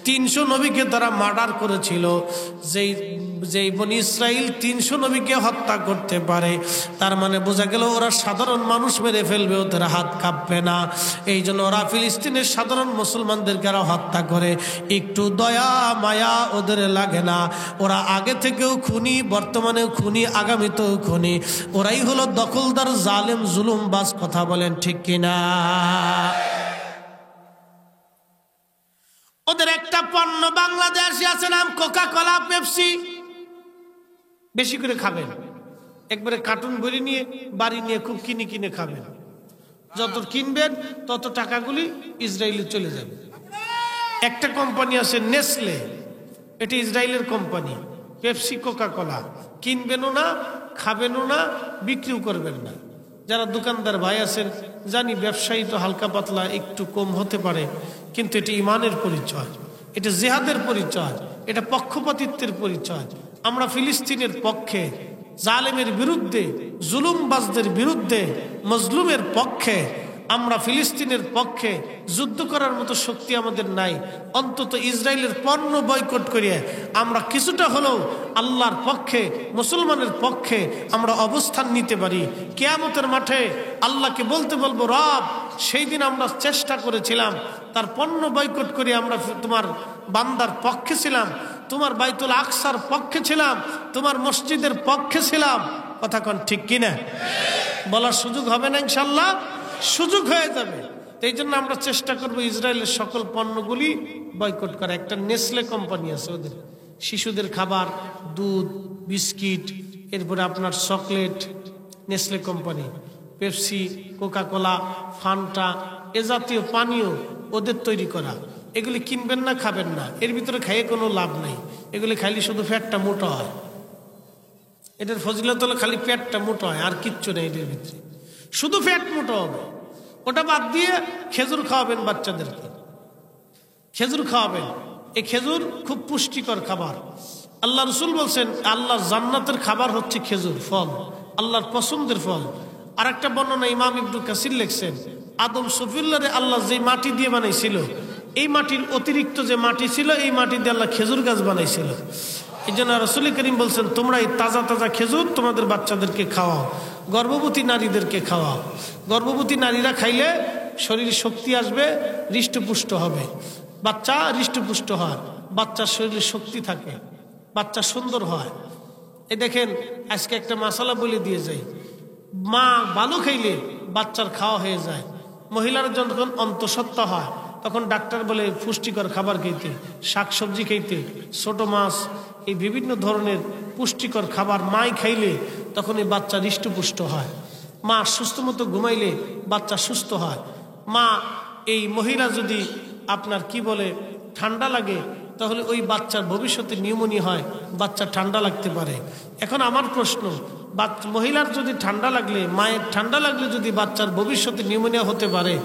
৩০০ নবীকে তারা মার্ডার করেছিল। যেই বনি ইসরাইল ৩০০ নবীকে হত্যা করতে পারে, তার মানে বোঝা গেল ওরা সাধারণ মানুষ মেরে ফেলবে, ওদের হাত কাঁপবে না। এই জন্য ওরা ফিলিস্তিনের সাধারণ মুসলমানদেরকে ওরা হত্যা করে, একটু দয়া মায়া ওদের লাগে না। ওরা আগে থেকেও খুনি, বর্তমানেও খুনি, আগামীতেও খুনি। ওরাই হলো দখলদার, জালেম, জুলুমবাজ। কথা বলেন ঠিক কিনা? ওদের একটা পণ্য বাংলাদেশে আছে, নাম কোকা কোলা, পেপসি। বেশি করে খাবেন, একবারে কার্টুন ভরে নিয়ে বাড়ি নিয়ে খুব কিনে কিনে খাবেন। যত কিনবেন তত টাকাগুলি ইসরায়েলে চলে যাবে। একটা কোম্পানি আছে নেসলে, এটা ইসরায়েলের কোম্পানি। পেপসি, কোকা কোলা কিনবেনও না, খাবেনও না, বিক্রিও করবেন না। যারা দোকানদার ভাই আছেন, জানি ব্যবসায়ী তো হালকা পাতলা একটু কম হতে পারে, কিন্তু এটা ইমানের পরিচয়, এটা জিহাদের পরিচয়, এটা পক্ষপাতিত্বের পরিচয়। আমরা ফিলিস্তিনের পক্ষে, জালেমের বিরুদ্ধে, জুলুমবাজদের বিরুদ্ধে, মজলুমের পক্ষে। আমরা ফিলিস্তিনের পক্ষে যুদ্ধ করার মতো শক্তি আমাদের নাই। অন্তত ইসরায়েলের পণ্য বয়কট করিয়ে আমরা কিছুটা হলেও আল্লাহর পক্ষে, মুসলমানের পক্ষে আমরা অবস্থান নিতে পারি। কিয়ামতের মাঠে আল্লাহকে বলতে বলবো, রব সেই দিন আমরা চেষ্টা করেছিলাম, তার পণ্য বয়কট করে আমরা তোমার বান্দার পক্ষে ছিলাম, তোমার বাইতুল আকসার পক্ষে ছিলাম, তোমার মসজিদের পক্ষে ছিলাম। কথা কোন ঠিক কিনা? বলার সুযোগ হবে না? ইনশাল্লাহ সুযোগ হয়ে যাবে। এই জন্য আমরা চেষ্টা করবো ইসরায়েলের সকল পণ্যগুলি বয়কট করা। একটা নেসলে কোম্পানি আছে, ওদের শিশুদের খাবার, দুধ, বিস্কিট, এরপরে আপনার chocolate, Nestle company, Pepsi, Coca Cola, Fanta, এ জাতীয় পানীয় ওদের তৈরি করা। এগুলি কিনবেন না, খাবেন না। এর ভিতরে খাইয়ে কোনো লাভ নাই। এগুলি খাইলে শুধু পেটটা মোটা হয়। এটার ফজিলত হলো খালি পেটটা মোটা হয়, আর কিচ্ছু নেই এদের ভিতরে, শুধু পেট মোটা হবে। ওটা বাদ দিয়ে খেজুর খাওয়াবেন বাচ্চাদেরকে, খেজুর খাওয়াবেন। এই খেজুর খুব পুষ্টিকর খাবার। আল্লাহ রসুল বলছেন আল্লাহর জান্নাতের খাবার হচ্ছে খেজুর, ফল, আল্লাহর পছন্দের ফল। আর একটা বর্ণনা ইমাম ইবনে কাসির লিখছেন, আদম সফিউল্লাহরে আল্লাহ যে মাটি দিয়ে বানাইছিল, এই মাটির অতিরিক্ত যে মাটি ছিল, এই মাটি দিয়ে আল্লাহ খেজুর গাছ বানাইছিল। এই জন্য রাসূল করিম বলছেন, তোমরা এই তাজা তাজা খেজুর তোমাদের বাচ্চাদেরকে খাওয়াও, গর্ভবতী নারীদেরকে খাওয়াও। গর্ভবতী নারীরা খাইলে শরীরে শক্তি আসবে, হৃষ্টপুষ্ট হবে, বাচ্চা হৃষ্টপুষ্ট হয়, বাচ্চার শরীরে শক্তি থাকে, বাচ্চা সুন্দর হয়। এই দেখেন আজকে একটা মশলা বলে দিয়ে যায়, মা ভালো খাইলে বাচ্চার খাওয়া হয়ে যায়। মহিলার যখন অন্তঃসত্ত্বা হয়, তখন ডাক্তার বলে পুষ্টিকর খাবার খেতে, শাকসবজি খেতে, ছোট মাছ, এই বিভিন্ন ধরনের পুষ্টিকর খাবার মাই খাইলে তখন এই বাচ্চা হৃষ্টপুষ্ট হয়। মা সুস্থ মতো ঘুমাইলে বাচ্চা সুস্থ হয়। মা এই মহিলা যদি আপনার কি বলে ঠান্ডা লাগে তাহলে ওই বাচ্চার ভবিষ্যতে নিউমোনিয়া হয়, বাচ্চা ঠান্ডা লাগতে পারে। এখন আমার প্রশ্ন, মহিলার যদি ঠান্ডা লাগলে, মায়ের ঠান্ডা লাগলে যদি বাচ্চার ভবিষ্যতে নিউমোনিয়া হতে পারে,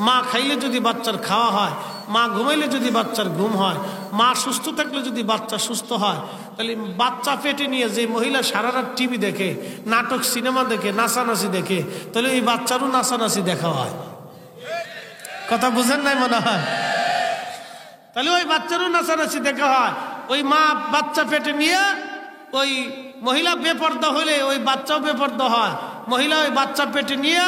মা খাইলে যদি বাচ্চার খাওয়া হয়, মা ঘুমাইলে যদি বাচ্চার ঘুম হয়, মা সুস্থ থাকলে যদি বাচ্চা সুস্থ হয়, তাহলে বাচ্চা পেটে নিয়ে যে মহিলা সারা রাত টিভি দেখে, নাটক সিনেমা দেখে, নাচানাচি দেখে, তাহলে এই বাচ্চারও নাচানাচি দেখা হয়। কথা বুঝেন নাই মনে হয়? তাহলে ওই বাচ্চারও নাচানাচি দেখা হয়। ওই মা বাচ্চা পেটে নিয়ে ওই মহিলা বেপর্দা হলে ওই বাচ্চাও বেপর্দা হয়। মহিলা ওই বাচ্চা পেটে নিয়ে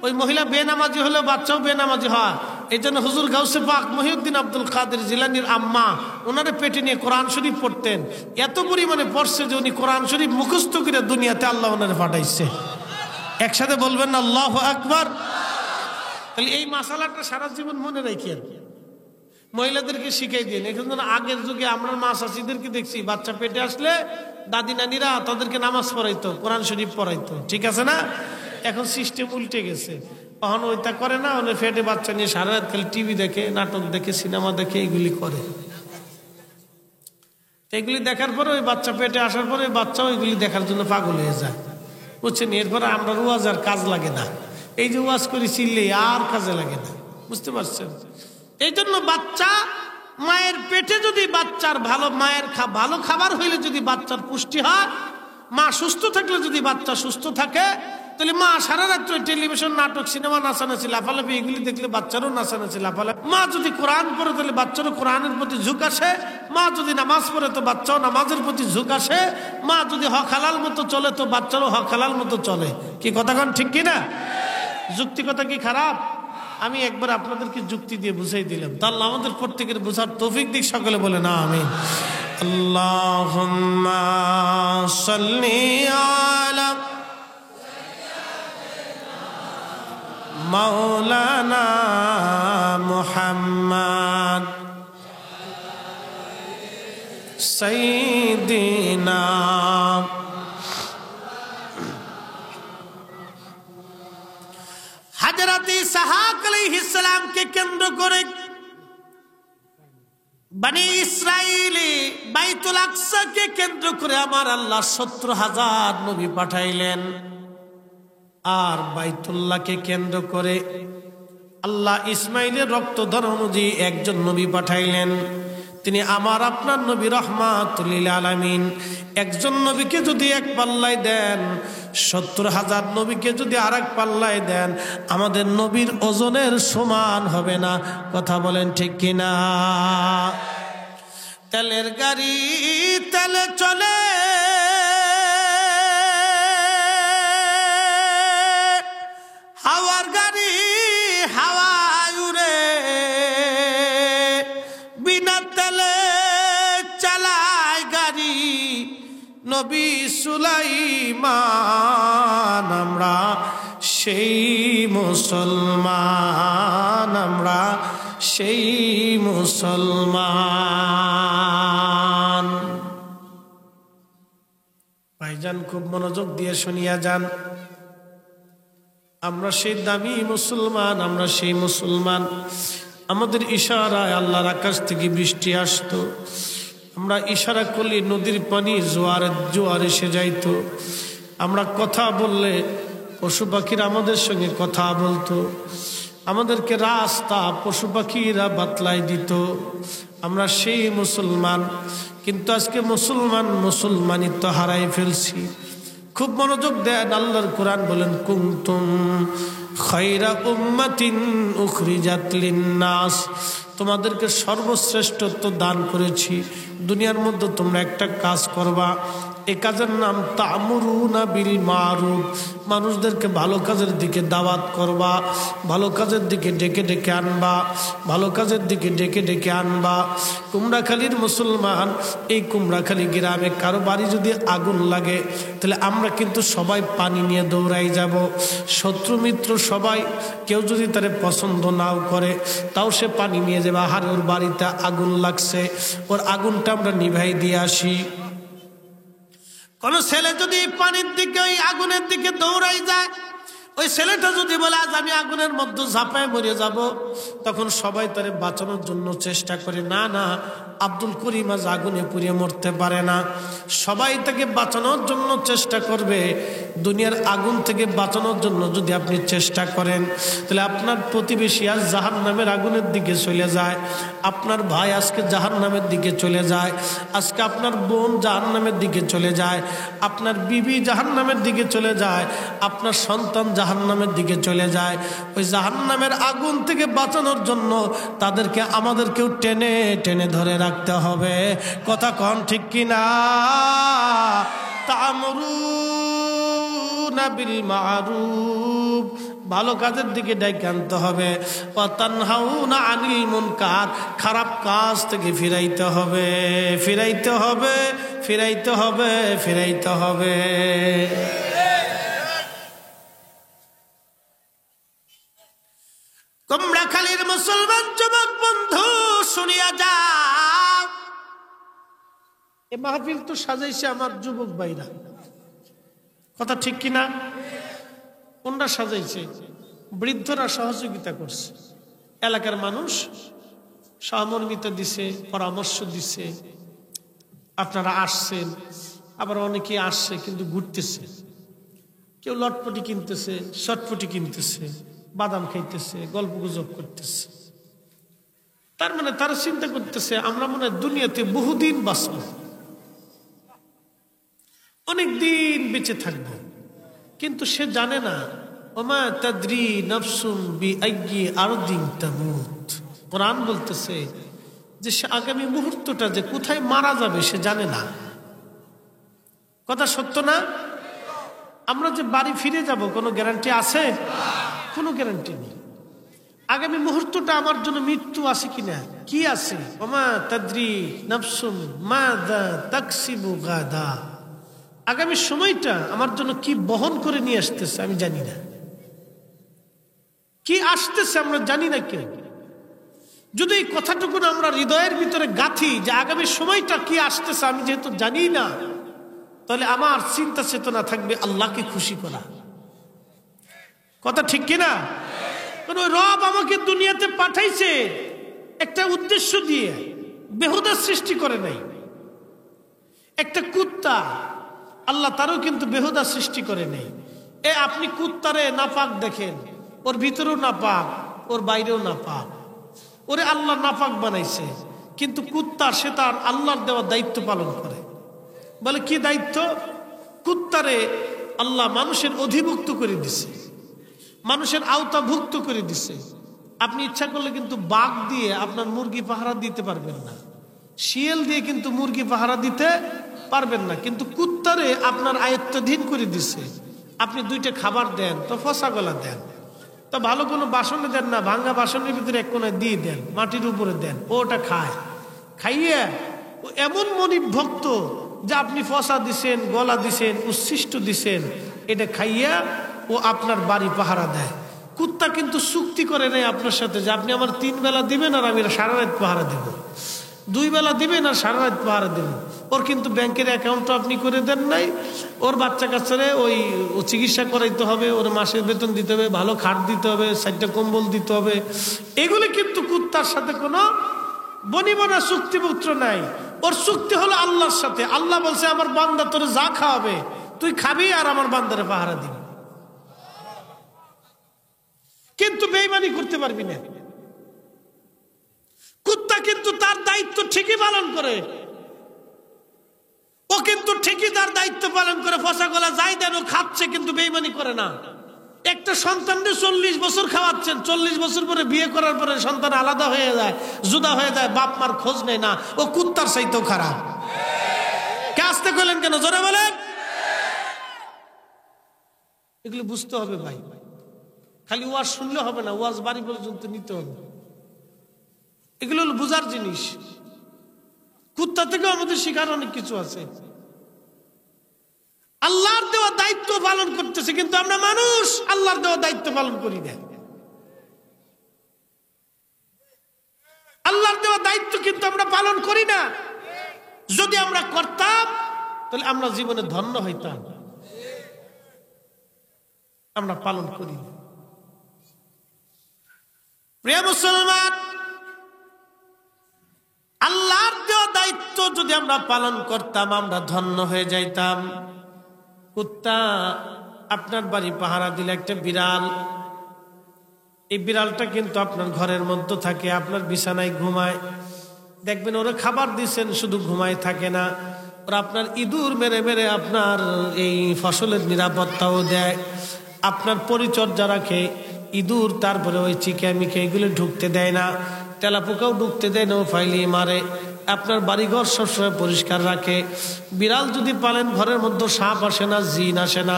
ওই মহিলা বেনামাজি হলে বাচ্চাও বেনামাজি হয়। এই জন্য হুজুর গাউসে পাক মহিউদ্দিন আব্দুল কাদের জিলানীর আম্মা ওনারে পেটে নিয়ে কোরআন শরীফ পড়তেন। এত পরিমাণে পড়ছে যে উনি কোরআন শরীফ মুখস্থ করে দুনিয়াতে আল্লাহ ওনারে পাঠাইছে। একসাথে বলবেন না আল্লাহু আকবার। তাহলে এই মাসালাটা সারা জীবন মনে রাখেন, মহিলাদেরকে শিখাই দিন। এখন আগের যুগে আমরা মা চাচিদেরকে দেখছি বাচ্চা পেটে আসলে দাদি নানিরা তাদেরকে নামাজ পড়াইতো, কোরআন শরীফ পড়াইতো, ঠিক আছে না? এখন সিস্টেম উল্টে গেছে, তখন ওইটা করে না, ওদের পেটে বাচ্চা নিয়ে সারা রাত খালি টিভি দেখে, নাটক দেখে, সিনেমা দেখে, এইগুলি করে। এগুলি দেখার পরে ওই বাচ্চা পেটে আসার পরে ওই বাচ্চাও এগুলি দেখার জন্য পাগল হয়ে যায়, বুঝছেন? এরপরে আমরা ওয়াজ আর কাজ লাগে না, এই যে ওয়াজ করি চিল্লে আর কাজে লাগে না, বুঝতে পারছেন? এই জন্য বাচ্চা মায়ের পেটে যদি বাচ্চার ভালো খাবার হইলে যদি বাচ্চার পুষ্টি হয়, মা সুস্থ থাকলে যদি বাচ্চা সুস্থ থাকে, তাহলে মা সারা রাত্রে টেলিভিশন, নাটক, সিনেমা, নাচানাচি, লাফালাফি এগুলি দেখলে বাচ্চারও নাচানাচি, লাফালাফি। মা যদি কোরআন পড়ে তাহলে বাচ্চারও কোরআনের প্রতি ঝুঁক আসে। মা যদি নামাজ পড়ে তো বাচ্চাও নামাজের প্রতি ঝুঁক আসে। মা যদি হক হালাল মতো চলে তো বাচ্চারও হক হালাল মতো চলে। কি কথা কন ঠিক কিনা? যুক্তি কথা কি খারাপ? আমি একবার আপনাদেরকে যুক্তি দিয়ে বুঝাই দিলাম, তাহলে আমাদের প্রত্যেকের বুঝার তৌফিক দিক। সকলে বলে না আমিন। আল্লাহুম্মা সাল্লি আলা মাওলানা মুহাম্মদ সাইয়্যিদিনা হযরত ইসহাক আলাইহিস সালামকে কেন্দ্র করে বনি ইসরাইলে বাইতুল আকসাকে কেন্দ্র করে আমার আল্লাহ ৭০,০০০ নবী পাঠাইলেন। আর বাইতুল্লাহকে কেন্দ্র করে আল্লাহ ইসমাইলের রক্তধর অনুযায়ী একজন নবী পাঠাইলেন। তিনি আমার আপনার নবী রাহমাতুল লিল আলামিন। একজন নবীকে যদি এক পাল্লায় দেন, ৭০,০০০ নবীকে যদি আর এক পাল্লায় দেন, আমাদের নবীর ওজনের সমান হবে না। কথা বলেন ঠিক কিনা? তেলের গাড়ি তেলে চলে, হাওয়ার গাড়ি হাওয়ায় উড়ে, বিনা তেলে চালায় গাড়ি নবী সুলাইমান। আমরা সেই মুসলমান, আমরা সেই মুসলমান। ভাইজান খুব মনোযোগ দিয়ে শুনিয়া যান, আমরা সেই দামি মুসলমান, আমরা সেই মুসলমান। আমাদের ইশারায় আল্লাহর আকাশ থেকে বৃষ্টি আসতো, আমরা ইশারা করলে নদীর পানি জোয়ার এসে যাইতো। আমরা কথা বললে পশু পাখিরা আমাদের সঙ্গে কথা বলতো, আমাদেরকে রাস্তা পশু পাখিরা বাতলাই দিত। আমরা সেই মুসলমান, কিন্তু আজকে মুসলমানিত্ব হারাই ফেলছি। খুব মনোযোগ দেন, আল্লাহর কোরআন বলেন কুনতুম খায়রা উম্মাতিন উখরিজাত লিন্নাস, তোমাদেরকে সর্বশ্রেষ্ঠত্ব দান করেছি। দুনিয়ার মধ্যে তোমরা একটা কাজ করবা, এই কাজের নাম তা'মুরুনা বিল মারুফ, মানুষদেরকে ভালো কাজের দিকে দাওয়াত করবা, ভালো কাজের দিকে ডেকে ডেকে আনবা, ভালো কাজের দিকে ডেকে ডেকে আনবা। কুমড়াখালীর মুসলমান, এই কুমড়াখালী গ্রামে কারো বাড়ি যদি আগুন লাগে, তাহলে আমরা কিন্তু সবাই পানি নিয়ে দৌড়াই যাব। শত্রু মিত্র সবাই কেউ যদি তারে পছন্দ নাও করে তাও সে পানি নিয়ে যাবে, আহারে ওর বাড়িতে আগুন লাগছে, ওর আগুনটা আমরা নিভাই দিয়ে আসি। কোন ছেলে যদি পানির দিকে ওই আগুনের দিকে দৌড়াই যায়, ওই ছেলেটা যদি বলে আজ আমি আগুনের মধ্যে ঝাঁপায় মরে যাব, তখন সবাই তারে বাঁচানোর জন্য চেষ্টা করে, না না আব্দুল করিম আজ আগুনে পুড়িয়ে মরতে পারে না। সবাই তাকে বাঁচানোর জন্য চেষ্টা করবে। দুনিয়ার আগুন থেকে বাঁচানোর জন্য যদি আপনি চেষ্টা করেন, তাহলে আপনার প্রতিবেশী আজ জাহান্নামের আগুনের দিকে চলে যায়, আপনার ভাই আজকে জাহান্নামের দিকে চলে যায়, আজকে আপনার বোন জাহান্নামের দিকে চলে যায়, আপনার বিবি জাহান্নামের দিকে চলে যায়, আপনার সন্তান জাহান্নামের দিকে চলে যায়। ওই জাহান্নামের আগুন থেকে বাঁচানোর জন্য তাদেরকে আমাদেরকেও টেনে টেনে ধরে রাখতে হবে। কথা কন ঠিক কিনা? তা'মুরুনা বিল মা'রুফ, ভালো কাজের দিকে ডেকে আনতে হবে। ওয়া তানহাউনা আনিল মুনকার, খারাপ কাজ থেকে ফিরাইতে হবে, ফিরাইতে হবে, ফিরাইতে হবে, ফিরাইতে হবে। তোমরা খালির মুসলমান যুবক বন্ধু শুনিয়া যাও, এ মাহফিল তো সাজাইছে আমার যুবক ভাইরা, কথা ঠিক কিনা? কোনটা সাজাইছে? বৃদ্ধরা সহযোগিতা করছে, এলাকার মানুষ সহমর্মিতা দিছে, পরামর্শ দিছে, আপনারা আসছেন। আবার অনেকে আসছে কিন্তু ঘুরতেছে, কেউ লটপটি কিনতেছে, শটপটি কিনতেছে, বাদাম খাইতেছে, গল্প গুজব করতেছে। তার মানে তারা চিন্তা করতেছে আমরা মনে হয় দুনিয়াতে বহুদিন বাঁচব, অনেক দিন বেঁচে থাকব, কিন্তু সে জানে না ওমা তাদরি নাফসুম বিআইয়ি আরদিন তামুত। কোরআন বলতেছে যে সে আগামী মুহূর্তটা যে কোথায় মারা যাবে সে জানে না। কথা সত্য না? আমরা যে বাড়ি ফিরে যাব কোনো গ্যারান্টি আছে? কোনো গ্যারান্টি নেই। আগামী মুহূর্তটা আমার জন্য মৃত্যু আছে কিনা, কি আছে? ওমা তাদরি নাফসুম মাযা তাকসিবু গাদা, আগামী সময়টা আমার জন্য কি বহন করে নিয়ে আসতেছে আমি জানি না, কি আসতেছে আমরা জানি না কেউ। যদি এই কথাটুকু আমরা হৃদয়ের ভিতরে গাঁথি যে আগামী সময়টা কি আসতেছে আমি যেহেতু জানি না, তাহলে আমার চিন্তা চেতনা থাকবে আল্লাহকে খুশি করা। কথা ঠিক কিনা? কারণ রব আমাকে দুনিয়াতে পাঠাইছে একটা উদ্দেশ্য দিয়ে, বেহুদা সৃষ্টি করে নাই। একটা কুত্তা আল্লাহ তারও কিন্তু বেহুদা সৃষ্টি করে নাই। আপনি কুত্তারে নাপাক দেখেন, ওর ভিতরেও নাপাক, ওর বাইরেও নাপাক, ওরে আল্লাহ নাপাক বানাইছে, কিন্তু কুত্তা সে তার আল্লাহর দেওয়া দায়িত্ব পালন করে। বলে কি দায়িত্ব? কুত্তারে আল্লাহ মানুষের অধিভুক্ত করে দিছে, মানুষের আওতাভুক্ত করে দিছে। আপনি ইচ্ছা করলে কিন্তু বাঘ দিয়ে আপনার মুরগি পাহারা দিতে পারবেন না, শিয়াল দিয়ে কিন্তু মুরগি পাহারা দিতে পারবেন না, কিন্তু কুত্তারে আপনার আয়ত্তাধীন করে দিছে। আপনি দুইটা খাবার দেন তো ফসা গলা দেন, তো ভালো কোনো বাসনে দেন না, ভাঙ্গা বাসনের ভিতরে এক কোণায় দিয়ে দেন, মাটির উপরে দেন, ওটা খায়। খাইয়ে ও এমন মনিব ভক্ত যে আপনি ফসা দিছেন, গলা দিছেন, উচ্ছিষ্ট দিছেন, এটা খাইয়া ও আপনার বাড়ি পাহারা দেয়। কুত্তা কিন্তু চুক্তি করে নেই আপনার সাথে যে আপনি আমার 3 বেলা দিবেন আর আমি সারা রাত পাহারা দেব, 2 বেলা দিবেন আর সারা রাত পাহারা দেব। ওর কিন্তু ব্যাংকের অ্যাকাউন্টও আপনি করে দেন নাই, ওর বাচ্চা কাচ্চারে ওই চিকিৎসা করাইতে হবে, ওর মাসের বেতন দিতে হবে, ভালো খাট দিতে হবে, 4টা কম্বল দিতে হবে। এগুলি কিন্তু কুত্তার সাথে কোনো বনিবনা চুক্তিপত্র নাই। ওর চুক্তি হলো আল্লাহর সাথে। আল্লাহ বলছে আমার বান্দা তোরে যা খাওয়াবে তুই খাবি আর আমার বান্দারে পাহারা দিবি, কিন্তু বেঈমানি করতে পারবি না। কুত্তা কিন্তু তার দায়িত্ব ঠিকই পালন করে, ও কিন্তু ঠিকই তার দায়িত্ব পালন করে, ফসা গলা যাই দেন ও খাচ্ছে, কিন্তু বেঈমানি করে না। একটা সন্তানকে 40 বছর খাওয়াচ্ছেন, 40 বছর পরে বিয়ে করার পরে সন্তান আলাদা হয়ে যায়, জুদা হয়ে যায়, বাপ মার খোঁজ নেয় না, ও কুত্তার চাইতেও খারাপ। কে আসতে কইলেন কেন? জোরে বলেন। এগুলো বুঝতে হবে ভাই, খালি ওয়াজ শুনলে হবে না, ওয়াজ বাড়ি পর্যন্ত নিতে হবে। এগুলো হলো বুঝার জিনিস। কুত্তা থেকেও আমাদের শিখার অনেক কিছু আছে। আল্লাহর দেওয়া দায়িত্ব পালন করতেছে, কিন্তু আমরা মানুষ আল্লাহর দেওয়া দায়িত্ব পালন করি না। আল্লাহর দেওয়া দায়িত্ব কিন্তু আমরা পালন করি না। যদি আমরা করতাম তাহলে আমরা জীবনে ধন্য হইতাম। আমরা পালন করি না। প্রিয় মুসলমান, আল্লাহর দেওয়া দায়িত্ব যদি আমরা পালন করতাম আমরা ধন্য হয়ে যাইতাম। কুত্তা আপনার বাড়ি পাহারা দিলে একটা বিড়াল, এই বিড়ালটা কিন্তু আপনার ঘরের মধ্যে থাকে, আপনার বিছানায় ঘুমায়। দেখবেন ওরা খাবার দিচ্ছেন, শুধু ঘুমায় থাকে না, ওরা আপনার ইঁদুর মেরে মেরে আপনার এই ফসলের নিরাপত্তাও দেয়, আপনার পরিচর্যা রাখে। ইঁদুর তারপরে ওই চিকেমিকে এগুলো ঢুকতে দেয় না, তেলাপোকাও ঢুকতে দেয় না, ও ফাইলিয়ে মারে। আপনার বাড়িঘর সবসময় পরিষ্কার রাখে। বিড়াল যদি পালেন ঘরের মধ্যে সাপ আসে না, জিন আসে না।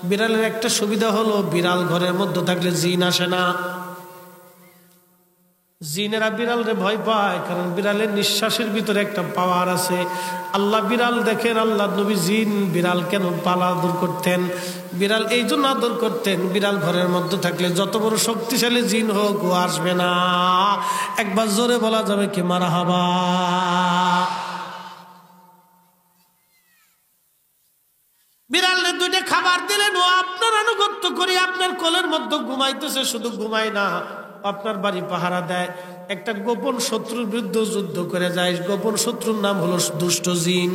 বিড়ালের একটা সুবিধা হলো বিড়াল ঘরের মধ্যে থাকলে জিন আসে না। জিনেরা বিড়ালরে ভয় পায়, কারণ বিড়ালের নিঃশ্বাসের ভিতরে একটা পাওয়ার আছে। আল্লাহ বিড়াল দেখেন, আল্লাহ নবী জিন বিড়াল কেন পালা আদর করতেন? বিড়াল এই জন্য আদর করতেন, বিড়াল ঘরের মধ্যে থাকলে যত বড় শক্তিশালী জিন হোক ও আসবে না। একবার জোরে বলা যাবে কি মারহাবা। বিড়ালে দুইটা খাবার দিলেন, ও আপনার আনুগত্য করে আপনার কোলের মধ্যে ঘুমাইতেছে। শুধু ঘুমায় না, আপনার বাড়ি পাহারা দেয়। একটা গোপন শত্রুর বিরুদ্ধে যুদ্ধ করে যায়। গোপন শত্রুর নাম হলো দুষ্ট জিন।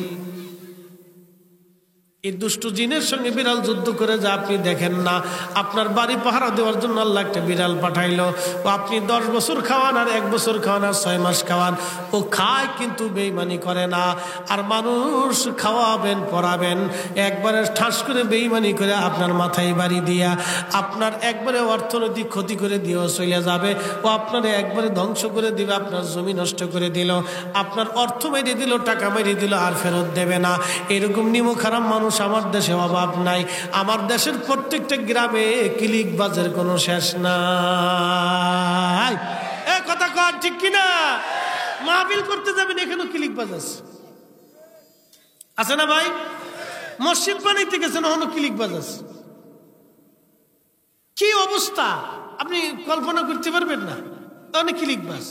এই দুষ্ট জিনের সঙ্গে বিড়াল যুদ্ধ করে যা আপনি দেখেন না। আপনার বাড়ি পাহারা দেওয়ার জন্য আল্লাহ একটা বিড়াল পাঠাইলো। ও আপনি 10 বছর খাওয়ান আর 1 বছর খাওয়ান আর 6 মাস খাওয়ান, ও খায় কিন্তু বেঈমানি করে না। আর মানুষ খাওয়াবেন পড়াবেন, একবারে ঠাস করে বেঈমানি করে আপনার মাথায় বাড়ি দিয়া আপনার একবারে অর্থনৈতিক ক্ষতি করে দিয়েও চলে যাবে। ও আপনার একবারে ধ্বংস করে দিবে, আপনার জমি নষ্ট করে দিল, আপনার অর্থ মেরে দিল, টাকা মেরে দিল, আর ফেরত দেবে না। এরকম নিমক হারাম মানুষ আমার দেশে অভাব নাই। আমার দেশের প্রত্যেকটা গ্রামে ক্লিকবাজের কোনো শেষ নাই। এ কথা কর ঠিক কিনা? মাহফিল করতে যাবেন, এখানে ক্লিকবাজ আছে না ভাই? মসজিদ বানাইতে গেছেন, ওখানে ক্লিকবাজ আছে। কি অবস্থা আপনি কল্পনা করতে পারবেন না। অনেক ক্লিকবাজ।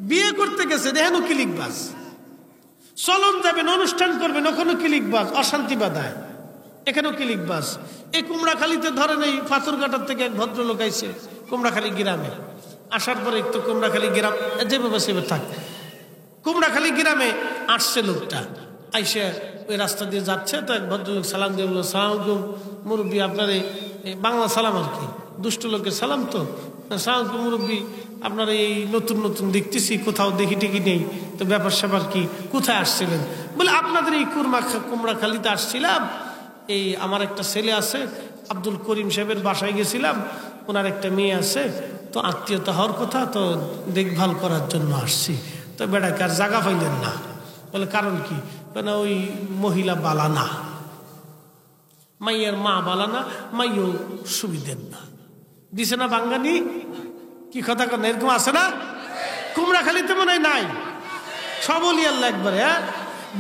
বিয়ে করতে গেছেন, এখানে ক্লিকবাজ। চলন যাবেন, অনুষ্ঠান করবেন, ওখানে ক্লিকবাজ। অশান্তি বাধায়, এখানেও ক্লিকবাজ। এই কুমড়াখালীতে ধরেন, এই পাথরঘাটার থেকে এক ভদ্রলোক আইছে কুমড়াখালী গ্রামে। আসার পরে তো কুমড়াখালী গ্রাম যেভাবে সেভাবে থাক, কুমড়াখালী গ্রামে আসছে লোকটা। আইসে ওই রাস্তা দিয়ে যাচ্ছে, তো এক ভদ্রলোক সালাম দিয়ে বললো, সালাম মুরব্বী। আপনার এই বাংলা সালাম আর কি, দুষ্ট লোকের সালাম। তো সালাম মুরব্বী, আপনার এই নতুন নতুন দেখতেছি, কোথাও দেখি টেকি নেই, তো ব্যাপার স্যাপার কি, কোথায় আসছিলেন? বলে আপনাদের এই কুমড়াখালীতে আসছিলাম। এই আমার একটা ছেলে আছে, আব্দুল করিম সাহেবের বাসায় গেছিলাম, ওনার একটা মেয়ে আছে, তো আত্মীয়তা হওয়ার কথা, তো দেখভাল করার জন্য আসছি। তো বেড়াকে আর জায়গা পাইলেন না। বলে কারণ কি? মানে ওই মহিলা বালানা, মাইয়ের মা বালানা, মাইও সুবিধেন না, দিছে না বাঙ্গানি। কি কথা কেন এরকম আছে না? কুমড়াখালীতে মনে হয় নাই, সবলই আল্লাহ একবারে। হ্যাঁ,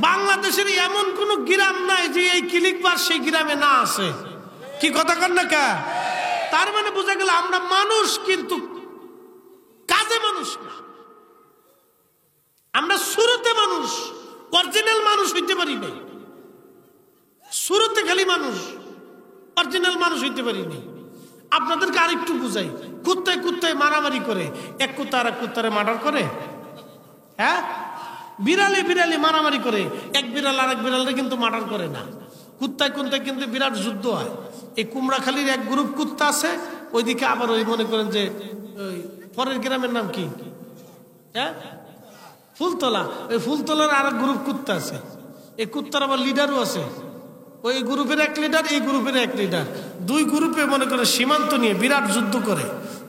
বাংলাদেশের এমন কোন গ্রাম নাই যে এই ক্লিকবাজ সেই গ্রামে না আছে। কি কথা কন না কা? তার মানে বোঝা গেল আমরা মানুষ, কিন্তু কাজে মানুষ না। আমরা শুরুতে মানুষ, অরিজিনাল মানুষ হইতে পারি নাই। শুরুতে খালি মানুষ, অরিজিনাল মানুষ হইতে পারি নাই। আপনাদেরকে আরেকটু বুঝাই। কুত্তায় কুত্তায় মারামারি করে, এক কুত্তা আর এক কুত্তারে মার্ডার করে। হ্যাঁ, বিড়ালে বিড়ালে মারামারি করে, এক বিড়াল আর এক বিড়ালে কিন্তু মার্ডার করে না। কুত্তায় কুত্তায় কিন্তু বিরাট যুদ্ধ হয়। এই কুমড়াখালীর এক গ্রুপ কুত্তা আছে, ওইদিকে আবার ওই মনে করেন যে ওই পরের গ্রামের নাম কি, হ্যাঁ, ফুলতলা, ওই ফুলতলার আর এক গ্রুপ কুত্তা আছে। এই কুত্তার আবার লিডারও আছে। ওই গ্রুপের এক লিডার, এই গ্রুপের এক লিডার, দুই গ্রুপে মনে করে সীমান্ত নিয়ে বিরাট যুদ্ধ করে,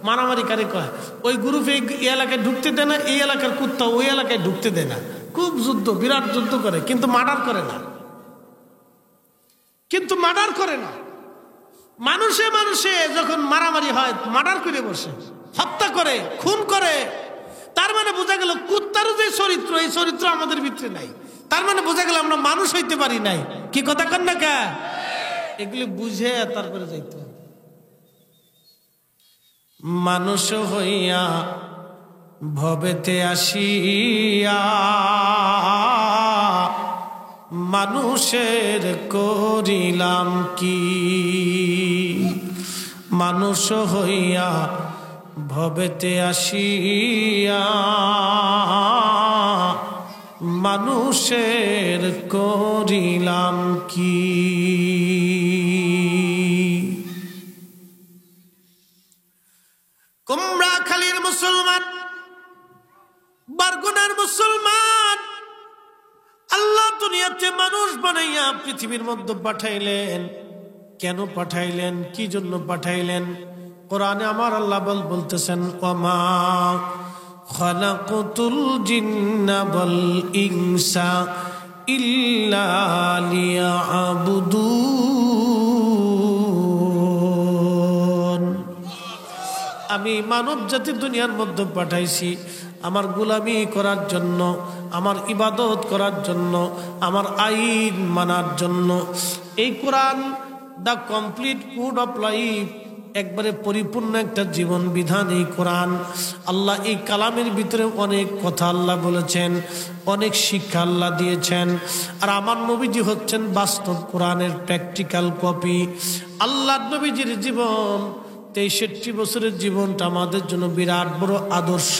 মারামারি কারে কয়। ওই গ্রুপে এই এলাকায় ঢুকতে দেয় না, এই এলাকার কুত্তা ওই এলাকায় ঢুকতে দেয় না। খুব যুদ্ধ, বিরাট যুদ্ধ করে, কিন্তু মার্ডার করে না। কিন্তু মার্ডার করে না। মানুষে মানুষে যখন মারামারি হয়, মার্ডার করে বসে, হত্যা করে, খুন করে। তার মানে বোঝা গেল কুত্তারও যে চরিত্র, এই চরিত্র আমাদের ভিতরে নাই। তার মানে বোঝা গেল আমরা মানুষ হইতে পারি নাই। কি কথা কন না কে? এগুলি বুঝে তারপরে যাইতে হবে। মানুষ হইয়া ভবেতে আসিয়া মানুষের করিলাম কি, মানুষ হইয়া ভবেতে আসিয়া মানুষের করিলাম কি। কুমড়াখালীর মুসলমান, বারগুনার মুসলমান, আল্লাহ দুনিয়াতে মানুষ বানাইয়া পৃথিবীর মধ্যে পাঠাইলেন। কেন পাঠাইলেন, কি জন্য পাঠাইলেন? কোরআনে আমার আল্লাহ বলতেছেন, ওমা খালাকুতুল জিন্না ওয়াল ইনসা ইল্লা লিয়াবুদুন। আমি মানব জাতি দুনিয়ার মধ্যে পাঠাইছি আমার গোলামি করার জন্য, আমার ইবাদত করার জন্য, আমার আইন মানার জন্য। এই Quran the complete food of life, একবারে পরিপূর্ণ একটা জীবন বিধান এই কোরআন। আল্লাহ এই কালামের ভিতরে অনেক কথা আল্লাহ বলেছেন, অনেক শিক্ষা আল্লাহ দিয়েছেন। আর আমার নবীজি হচ্ছেন বাস্তব কোরআনের প্র্যাকটিক্যাল কপি। আল্লাহ নবীজির জীবন 63 বছরের জীবনটা আমাদের জন্য বিরাট বড় আদর্শ।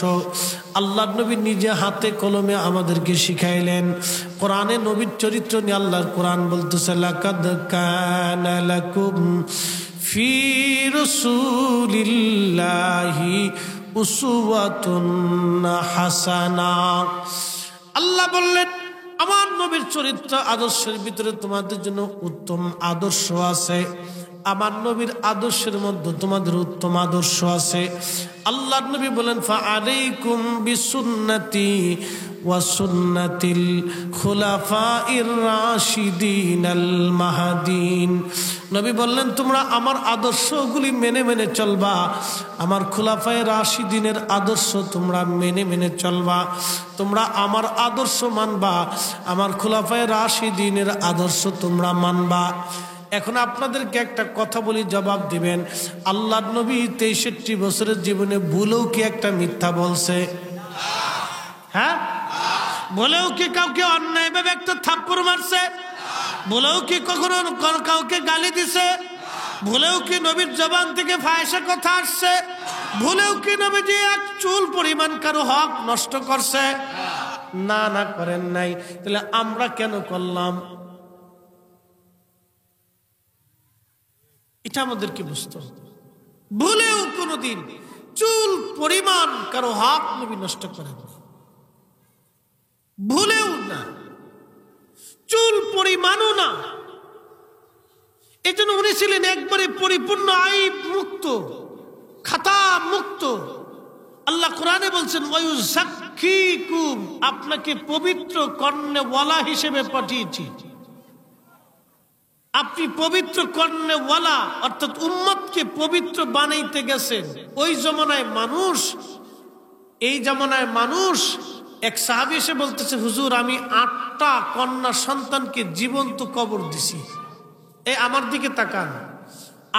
আল্লাহ নবী নিজে হাতে কলমে আমাদেরকে শিখাইলেন। কোরআনে নবীর চরিত্র নিয়ে আল্লাহর কোরআন বলতেছে, লাকাদ কানা লাকুম ফি রাসূলিল্লাহি উসওয়াতুন হাসানা। আল্লাহ বললেন আমার নবীর চরিত্র আদর্শের ভিতরে তোমাদের জন্য উত্তম আদর্শ আছে। আমার নবীর আদর্শের মধ্যে তোমাদের উত্তম আদর্শ আছে। আল্লাহ নবী বলেন, ফাআলাইকুম বিসুন্নতি ওয়া সুন্নাতিল খুলাফাইর রাশিদিনাল মাহদিন। নবী বললেন তোমরা আমার আদর্শগুলি মেনে মেনে চলবা, আমার খুলাফায়ে রাশিদিনের আদর্শ তোমরা মেনে মেনে চলবা। তোমরা আমার আদর্শ মানবা, আমার খুলাফায়ে রাশিদিনের আদর্শ তোমরা মানবা। এখন আপনাদেরকে একটা কথা বলি, জবাব দিবেন। আল্লাহ নবী 63 বছরের জীবনে ভুলেও কি একটা মিথ্যা বলছে? হ্যাঁ, বলেও কি কাউকে অন্যায়ভাবে একটা থাপ্পড় মারছে? বলেও কি কখনো কাউকে গালি দিছে? ভুলেও কি নবীর জবান থেকে ফায়সা কথা আসছে? ভুলেও কি নবীজি এক চুল পরিমাণ কারো হক নষ্ট করছে? না, না করেন নাই। তাহলে আমরা কেন করলাম? এটা আমাদেরকে বুঝতে হবে। ভুলেও কোনোদিন চুল পরিমাণ কারো হক নবী নষ্ট করেন, ভুলেও না, চুল পরিমাণও না। এই জন্য উনি ছিলেন একবারে পরিপূর্ণ আইব মুক্ত, খাতা মুক্ত। আল্লাহ কোরআনে বলছেন, ওয়ায়ুযাক্কিকুম, আপনাকে পবিত্র কর্ণেওয়ালা হিসেবে পাঠিয়েছি। আপনি পবিত্র কর্ণেওয়ালা, অর্থাৎ উম্মতকে পবিত্র বানাইতে গেছেন। ওই জমানায় মানুষ, এই জমানায় মানুষ, এক সাহাবী এসে বলতেছে, হুজুর আমি 8টা কন্যা সন্তানকে জীবন্ত কবর দিছি। এই আমার দিকে তাকান,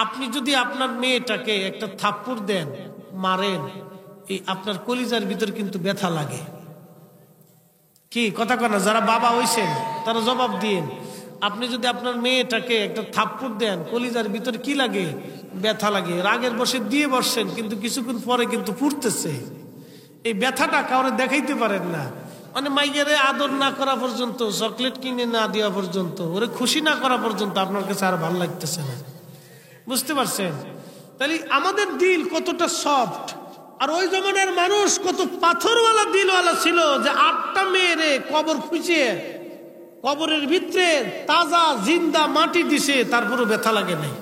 আপনি যদি আপনার মেয়েটাকে একটা থাপ্পড় দেন, মারেন, এই আপনার কলিজার ভিতর কিন্তু ব্যথা লাগে। কি কথা কনা, যারা বাবা হইছেন তারা জবাব দিন। আপনি যদি আপনার মেয়েটাকে একটা থাপ্পড় দেন, কলিজার ভিতর কি লাগে? ব্যথা লাগে। রাগের বসে দিয়ে বসছেন, কিন্তু কিছুক্ষণ পরে কিন্তু ফুটতেছে। এই ব্যথাটা কাউরে দেখাইতে পারেন না। মানে মাইয়ারে আদর না করা পর্যন্ত, চকলেট কিনে না দেওয়া পর্যন্ত, ওরে খুশি না করা পর্যন্ত আপনার কাছে আর ভালো লাগতেছে না। বুঝতে পারছেন? তাহলে আমাদের দিল কতটা সফট। আর ওই জমানার মানুষ কত পাথরওয়ালা দিলওয়ালা ছিল, যে 8টা মেয়েরে কবর খুঁজিয়ে কবরের ভিতরে তাজা জিন্দা মাটি দিছে, তারপরও ব্যথা লাগে নাই।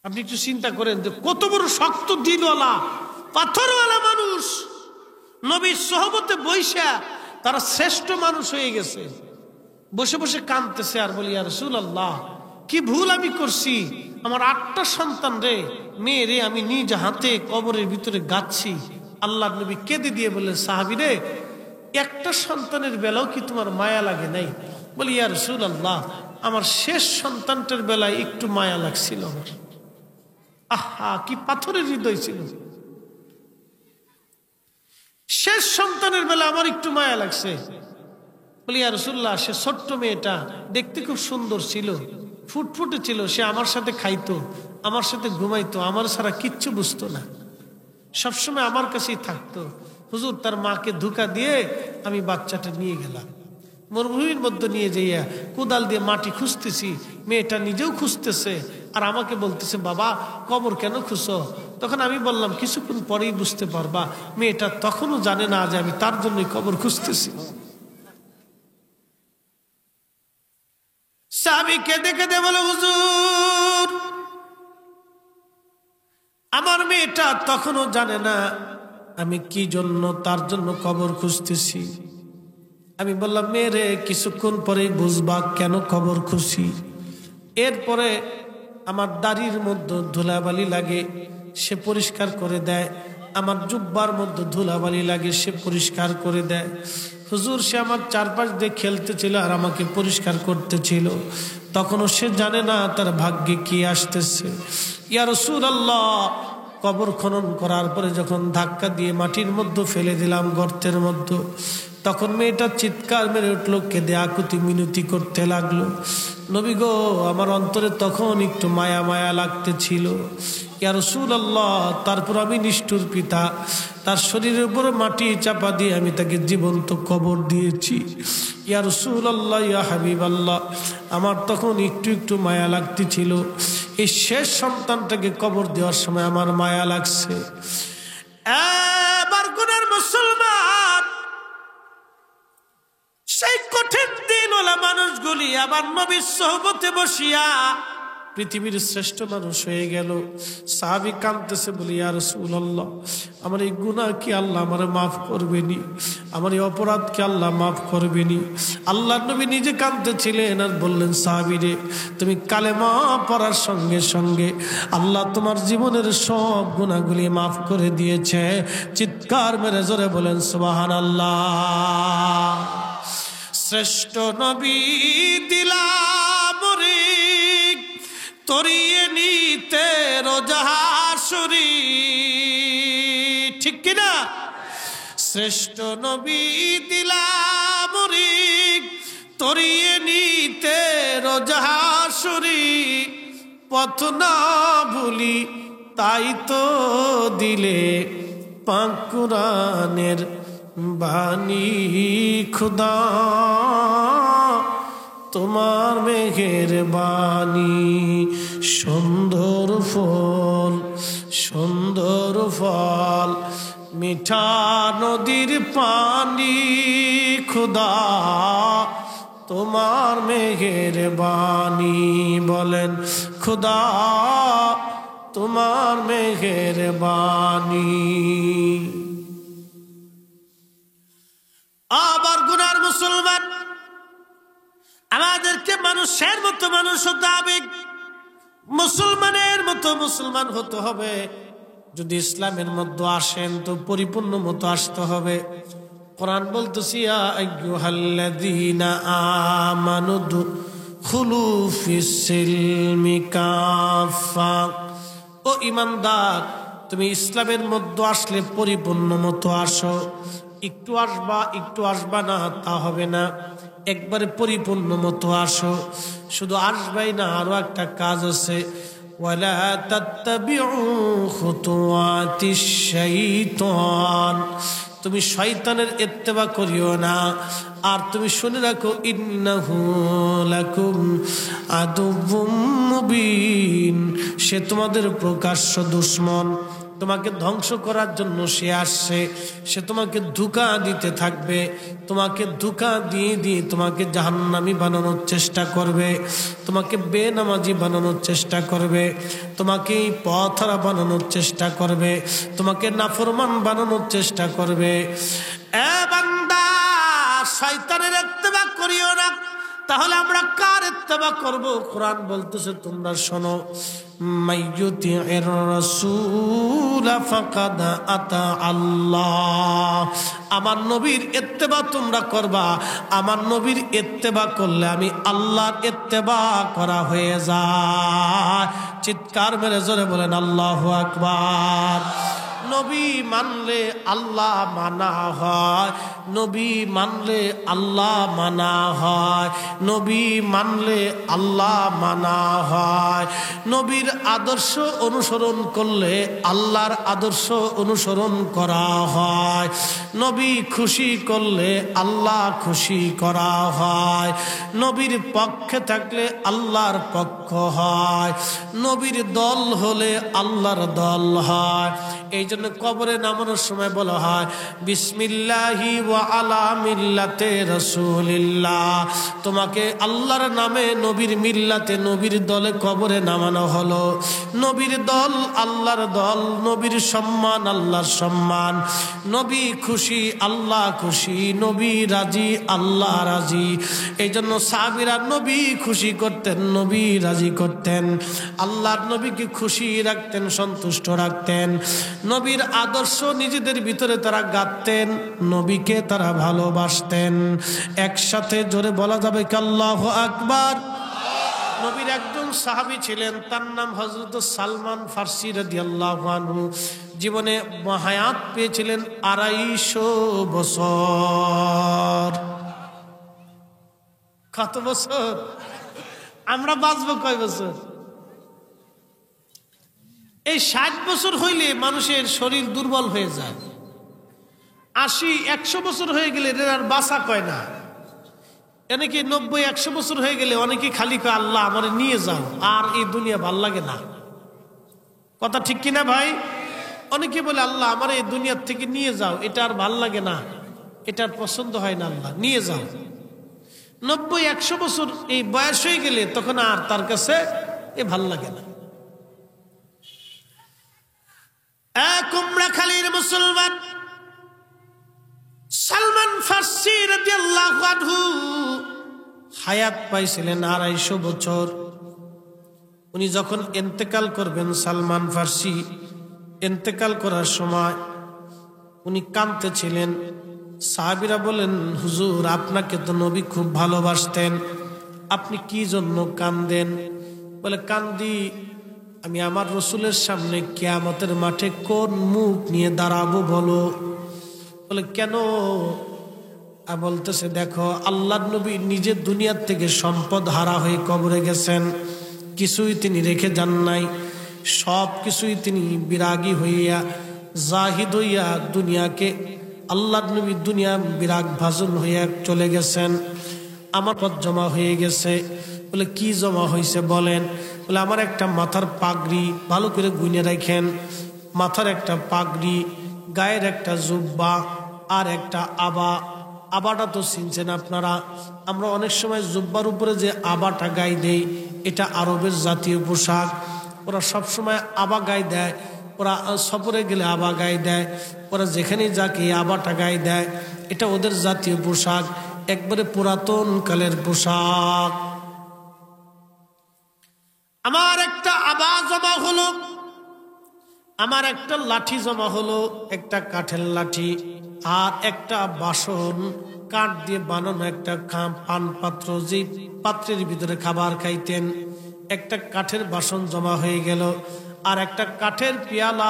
আপনি একটু চিন্তা করেন যে কত বড় শক্ত দিলওয়ালা পাথরওয়ালা মানুষ নবীর সোহবতে বৈশা তারা শ্রেষ্ঠ মানুষ হয়ে গেছে। বসে বসে কাঁদতেছে আর বলি, ইয়া রাসূলুল্লাহ, কি ভুল আমি করছি? আমার 8টা সন্তান রে, মেয়ে রে আমি নিজ হাতে কবরের ভিতরে গাচ্ছি। আল্লাহ নবী কেঁদে দিয়ে বললেন, সাহাবী রে, একটা সন্তানের বেলাও কি তোমার মায়া লাগে নাই? বলি ইয়া রাসূলুল্লাহ, আমার শেষ সন্তানটার বেলায় একটু মায়া লাগছিল আমার। আহা, কি পাথরের হৃদয় ছিল! শেষ সন্তানের বেলা আমার একটু মায়া লাগছে। বলি ইয়া রাসূলুল্লাহ, সে ছোট্ট মেয়েটা দেখতে খুব সুন্দর ছিল, ফুটফুটে ছিল, সে আমার সাথে খাইতো, আমার সাথে ঘুমাইতো, আমার ছাড়া কিচ্ছু বুঝতো না, সবসময় আমার কাছেই থাকতো। হুজুর, তার মাকে ধোঁকা দিয়ে আমি বাচ্চাটা নিয়ে গেলাম, মরুভূমির মধ্যে নিয়ে যাইয়া কোদাল দিয়ে মাটি খুঁজতেছি, মেয়েটা নিজেও খুঁজতেছে আর আমাকে বলতেছে, বাবা কবর কেন খুঁজো? তখন আমি বললাম, কিছুক্ষণ পরেই বুঝতে পারবা। মেয়েটা তখনও জানে না যে আমি তার জন্যই কবর খুঁজতেছি। সাহাবী কেঁদে কেঁদে বলে, হুজুর, আমার মেয়েটা তখনও জানে না আমি কি জন্য তার জন্য কবর খুঁজতেছি। আমি বললাম, মেয়েরে কিছুক্ষণ পরেই বুঝবা কেন কবর খুঁজি। এরপরে আমার দাড়ির মধ্যে ধুলাবালি লাগে, সে পরিষ্কার করে দেয়। আমার জুব্বার মধ্যে ধুলাবালি লাগে, সে পরিষ্কার করে দেয়। হুজুর, সে আমার চারপাশ দিয়ে খেলতেছিল আর আমাকে পরিষ্কার করতেছিল। তখনও সে জানে না তার ভাগ্যে কি আসতেছে। ইয়া রাসূলুল্লাহ, কবর খনন করার পরে যখন ধাক্কা দিয়ে মাটির মধ্যে ফেলে দিলাম গর্তের মধ্যে, তখন মেয়েটা চিৎকার মেরে উঠলো, কেঁদে আকুতি মিনতি করতে লাগলো। নবী গো, আমার অন্তরে তখন একটু মায়া মায়া লাগতেছিল। ইয়া রাসূলুল্লাহ, তারপর আমি নিষ্ঠুর পিতা, তার শরীরের উপরে মাটি চাপা দিয়ে আমি তাকে জীবন্ত কবর দিয়েছি। ইয়া রাসূলুল্লাহ, ইয়া হাবিবাল্লাহ, আমার তখন একটু একটু মায়া লাগতেছিল। এই শেষ সন্তানটাকে কবর দেওয়ার সময় আমার মায়া লাগছে। এবার গুনার মুসলমান, সেই কঠিন দিন ওলা মানুষগুলি আবার নবীর সোহবতে বসিয়া পৃথিবীর শ্রেষ্ঠ মানুষ হয়ে গেল। সাহাবী কাঁদতেছে, বলি ইয়া রাসূলুল্লাহ, আমার এই গুনাহ কি আল্লাহ আমার মাফ করবেনি? আমার এই অপরাধ কি আল্লাহ মাফ করবেনি? আল্লাহর নবী নিজে কাঁদতেছিলেন আর বললেন, সাহাবী রে, তুমি কালেমা পড়ার সঙ্গে সঙ্গে আল্লাহ তোমার জীবনের সব গুনাহগুলি মাফ করে দিয়েছে। চিৎকার মেরে জোরে বলেন সুবহানাল্লাহ। শ্রেষ্ঠ নবী দিলাম তরিয়ে নিতে রোজাহাসুরি, ঠিক কিনা? শ্রেষ্ঠ নবী দিলাম তরিয়ে নিতে রোজাহাসুরি, পথ না ভুলি তাই তো দিলে পাক কুরআনের বাণী। খুদা তোমার মেহেরবানি, সুন্দর ফল সুন্দর ফল, মিঠা নদীর পানি। খুদা তোমার মেহেরবানি, বলেন খুদা তোমার মেহেরবানি। আবার গুনার মুসলমান, আমাদেরকে মানুষের মতো মানুষ হতে হবে, মুসলমানের মতো মুসলমান হতে হবে। যদি ইসলামের মধ্যে আসেন তো পরিপূর্ণ মতো আসতে হবে। কোরআন বলতেছি, ইয়া আইয়ুহাল্লাযীনা আমানু দুখুলু ফিস-সিলমি কাফা, ও ঈমানদার, তুমি ইসলামের মধ্যে আসলে পরিপূর্ণ মতো আসো। একটু আসবা না তা হবে না, একবারে পরিপূর্ণ মতো আসো। শুধু আসবাই না, আরো একটা কাজ আছে, ওয়ালা তাত্তাবিউ খুতুওয়াতিশ শাইতান, তুমি শয়তানের ইত্তেবা করিও না। আর তুমি শুনে রাখো, ইন্নাহু লাকুম আদুউম মুবিন, সে তোমাদের প্রকাশ্য দুশমন। তোমাকে ধ্বংস করার জন্য সে আসছে, সে তোমাকে ধোঁকা দিতে থাকবে, তোমাকে ধোঁকা দিয়ে দিয়ে তোমাকে জাহান্নামী বানানোর চেষ্টা করবে, তোমাকে বেনামাজি বানানোর চেষ্টা করবে, তোমাকে পথহারা বানানোর চেষ্টা করবে, তোমাকে নাফরমান বানানোর চেষ্টা করবে। এ বান্দা, শয়তানের ইত্তেবা করিও না, তাহলে আমরা কার ইত্তেবা করব? কোরআন বলতেছে তোমরা শোনো, মাইয়ুতির রাসূল ফাকাদ আতা আল্লাহ। আমার নবীর ইত্তেবা তোমরা করবা, আমার নবীর ইত্তেবা করলে আমি আল্লাহর ইত্তেবা করা হয়ে যায়। চিৎকার মেরে জোরে বলেন আল্লাহু আকবার। নবী মানলে আল্লাহ মানা হয়, নবী মানলে আল্লাহ মানা হয়, নবী মানলে আল্লাহ মানা হয়। নবীর আদর্শ অনুসরণ করলে আল্লাহর আদর্শ অনুসরণ করা হয়। নবী খুশি করলে আল্লাহ খুশি করা হয়। নবীর পক্ষে থাকলে আল্লাহর পক্ষ হয়। নবীর দল হলে আল্লাহর দল হয়। এই জন্য কবরে নামানোর সময় বলা হয় বিসমিল্লাহি ওয়া আলা মিল্লাতে রাসূলিল্লাহ। তোমাকে আল্লাহর নামে নবীর মিল্লাতে নবীর দলে কবরে নামানো হলো। নবীর দল আল্লাহর দল, নবীর সম্মান আল্লাহর সম্মান। নবী খুশি আল্লাহ খুশি, নবী রাজি আল্লাহ রাজি। এই জন্য সাহাবীরা নবী খুশি করতেন, নবী রাজি করতেন, আল্লাহর নবীকে খুশি রাখতেন, সন্তুষ্ট রাখতেন। নবীর আদর্শ নিজেদের ভিতরে তারা গাঁথতেন, নবীকে তারা ভালোবাসতেন। একসাথে জোরে বলা যাবে কি আল্লাহু আকবার। নবীর একজন সাহাবী ছিলেন, তার নাম হযরত সালমান ফারসি রাদিয়াল্লাহু আনহু। জীবনে হায়াত পেয়েছিলেন 250 বছর। কত বছর? আমরা বাঁচবো কয় বছর? এই 60 বছর হইলে মানুষের শরীর দুর্বল হয়ে যায়। 80-100 বছর হয়ে গেলে এর আর বাঁচা কয় না। এনেকে 90-100 বছর হয়ে গেলে অনেকে খালি কয় আল্লাহ আমারে নিয়ে যাও, আর এই দুনিয়া ভাল লাগে না। কথা ঠিক কিনা ভাই? অনেকে বলে আল্লাহ আমার এই দুনিয়ার থেকে নিয়ে যাও, এটা আর ভাল লাগে না, এটা আর পছন্দ হয় না, আল্লাহ নিয়ে যাও। 90-100 বছর এই বয়স হয়ে গেলে তখন আর তার কাছে এ ভাল লাগে না। কুমড়াখালীর মুসলমান সালমান ফারসি রাদিয়াল্লাহু আনহু হায়াত পাইছিলেন 250 বছর। উনি যখন ইন্তেকাল করবেন, সালমান ফারসি ইন্তেকাল করার সময় উনি কাঁদতেছিলেন। সাহাবীরা বলেন হুজুর আপনাকে তো নবী খুব ভালোবাসতেন, আপনি কি জন্য কাঁদেন? বলে কান্দি আমি আমার রসুলের সামনে কিয়ামতের মাঠে কোন মুখ নিয়ে দাঁড়াবো বলো। বলে কেন? বলতেছে দেখো আল্লাহর নবী নিজের দুনিয়ার থেকে সম্পদ হারা হয়ে কবরে গেছেন, কিছুই তিনি রেখে যান নাই। সব কিছুই তিনি বিরাগী হইয়া জাহিদ হইয়া দুনিয়াকে, আল্লাহর নবী দুনিয়া বিরাগ ভাজন হইয়া চলে গেছেন। আমার পথ জমা হয়ে গেছে। বলে কি জমা হয়েছে বলেন? বলে আমার একটা মাথার পাগড়ি, ভালো করে গুনে রাখেন, মাথার একটা পাগড়ি, গায়ের একটা জুব্বা, আর একটা আবা। আবাটা তো চিনছেন আপনারা, আমরা অনেক সময় জুব্বার উপরে যে আবাটা গায়ে দেই, এটা আরবের জাতীয় পোশাক। ওরা সবসময় আবা গায়ে দেয়, ওরা সফরে গেলে আবা গায়ে দেয়, ওরা যেখানে যাকে আবাটা গায়ে দেয়, এটা ওদের জাতীয় পোশাক, একবারে পুরাতন কালের পোশাক। আমার একটা আবা জমা হলো, আমার একটা লাঠি জমা হলো, একটা কাঠের লাঠি, আর একটা বাসন কাঠ দিয়ে বানানো একটা পান পাত্র, যে পাত্রের ভিতরে খাবার খাইতেন, একটা কাঠের বাসন জমা হয়ে গেল, আর একটা কাঠের পেয়ালা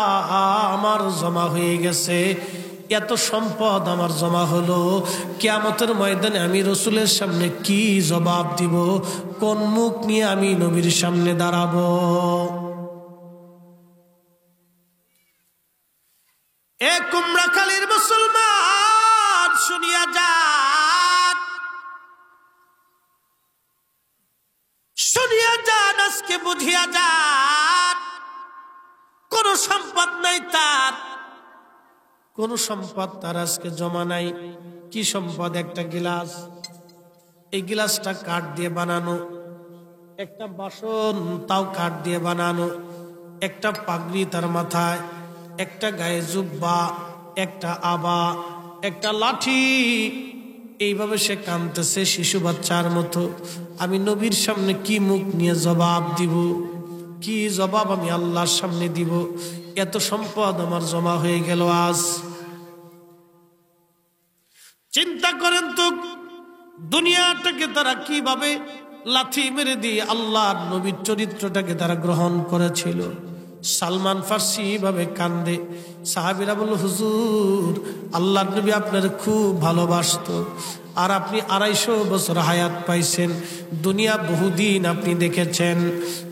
আমার জমা হয়ে গেছে। এত সম্পদ আমার জমা হলো, কিয়ামতের ময়দানে আমি রসুলের সামনে কি জবাব দিব? কোন মুখ নিয়ে আমি নবীর সামনে দাঁড়াবো? এ কুমড়াখালীর মুসলমান শুনিয়া যান, শুনিয়া যান, আজকে বুঝিয়া যান। কোন সম্পদ নাই তার, কোন সম্পদ তার আজকে জমা নাই। কি সম্পদ? একটা গিলাস, এই গিলাসটা কাঠ দিয়ে বানানো, একটা বাসন তাও কাঠ দিয়ে বানানো, একটা পাগড়ি তার মাথায়, একটা গায়ে জুব্বা, একটা আবা, একটা লাঠি, এইভাবে সে কাঁদতেছে শিশু বাচ্চার মতো। আমি নবীর সামনে কি মুখ নিয়ে জবাব দিব, কি জবাব আমি আল্লাহর সামনে দিব? এত সম্পদ আমার জমা হয়ে গেল আজ। চিন্তা করেন তো, দুনিয়াটাকে তারা কিভাবে লাথি মেরে দিয়ে আল্লাহর নবীর চরিত্রটাকে তারা গ্রহণ করেছিল। সালমান ফার্সি ভাবে কান্দে। সাহাবীরা বলল, হুজুর আল্লাহর নবী আপনার খুব ভালোবাসতো, আর আপনি 250 বছর হায়াত পাইছেন, দুনিয়া বহুদিন আপনি দেখেছেন,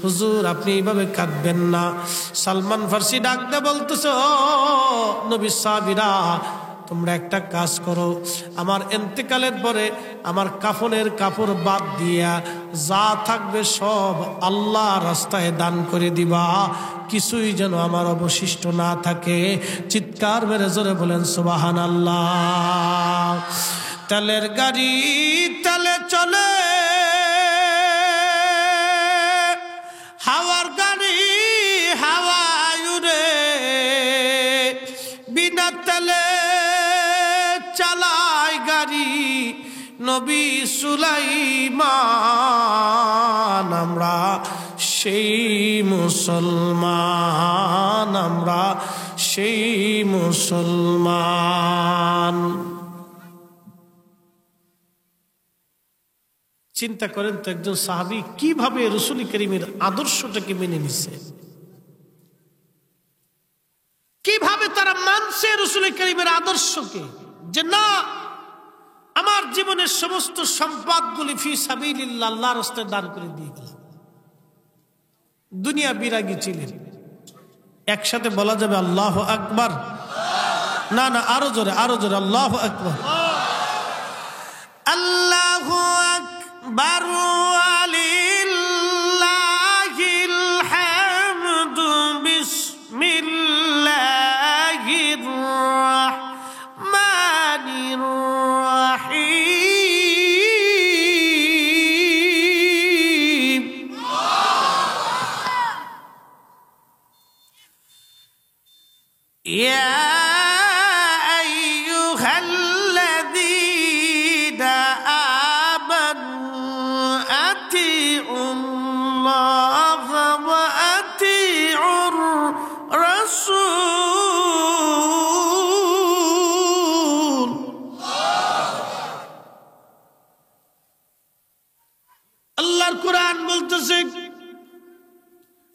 হুজুর আপনি এইভাবে কাঁদবেন না। সালমান ফার্সি ডাকতে বলতেছে, ও নবীর সাহাবীরা, তোমরা একটা কাজ করো, আমার ইন্তেকালের পরে আমার কাফনের কাপড় বাদ দিয়া যা থাকবে সব আল্লাহ রাস্তায় দান করে দিবা, কিছুই যেন আমার অবশিষ্ট না থাকে। চিৎকার মেরে জোরে বলেন সুবহানাল্লাহ। তেলের গাড়ি তেলে চলে, হাওয়ার গাড়ি হাওয়ায় উড়ে, বিনা তেলে চালায় গাড়ি নবী সুলাইমান। আমরা সেই মুসলমান, আমরা সেই মুসলমান। চিন্তা করেন তো, একজন সাহাবী কিভাবে রাসূল করিমের আদর্শটাকে মেনে নিছে, কিভাবে তারা মানছে রাসূল করিমের আদর্শকে, যে না আমার জীবনের সমস্ত সম্পদগুলি ফি সাবিলিল্লাহ আল্লাহর রাস্তায় দান করে দিয়ে দিলাম। দুনিয়া বিরাগী ছিলেন। একসাথে বলা যাবে আল্লাহু আকবার? না না, আরো জোরে, আরো জোরে, আল্লাহু আকবার। আল্লাহু আকবার ওয়ালিল্লাহিল হামদু, বিসমিল্লাহির রাহমানির রাহিম। ইয়া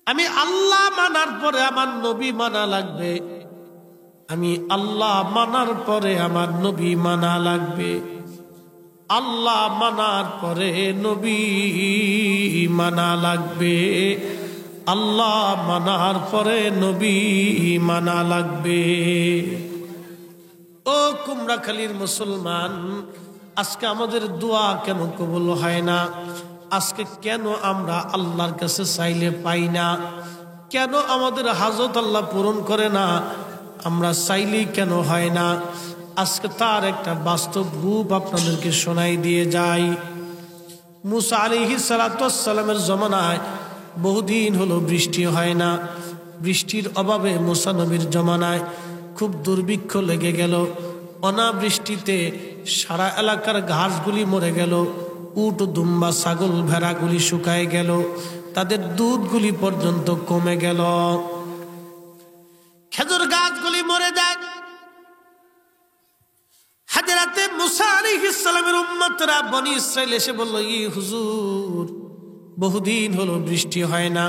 আমি আল্লাহ মানার পরে আমার নবী মানা লাগবে, আমি আল্লাহ মানার পরে আমার নবী মানা লাগবে, আল্লাহ মানার পরে নবী মানা লাগবে, আল্লাহ মানার পরে নবী মানা লাগবে। ও কুমড়াখালীর মুসলমান, আজকে আমাদের দোয়া কেন কবুল হয় না? আজকে কেন আমরা আল্লাহর কাছে চাইলে পাই না? কেন আমাদের হাজত আল্লাহ পূরণ করে না? আমরা চাইলেই কেন হয় না? আজকে তার একটা বাস্তব রূপ আপনাদেরকে শোনাই দিয়ে যাই। মুসা আলাইহিস সালাতু ওয়াস সালামের জমানায় বহুদিন হলো বৃষ্টি হয় না। বৃষ্টির অভাবে মুসা নবীর জমানায় খুব দুর্ভিক্ষ লেগে গেল। অনাবৃষ্টিতে সারা এলাকার ঘাসগুলি মরে গেল, উট দুম্বা ছাগল ভেড়াগুলি শুকায় গেল, তাদের দুধগুলি পর্যন্ত কমে গেল, খেজুর গাছগুলি মরে যায়। হাজরাতে মুসা আলাইহিস সালামের উম্মতরা বনি ইসরাইল এসে বলল, ই হুজুর, বহুদিন হলো বৃষ্টি হয় না,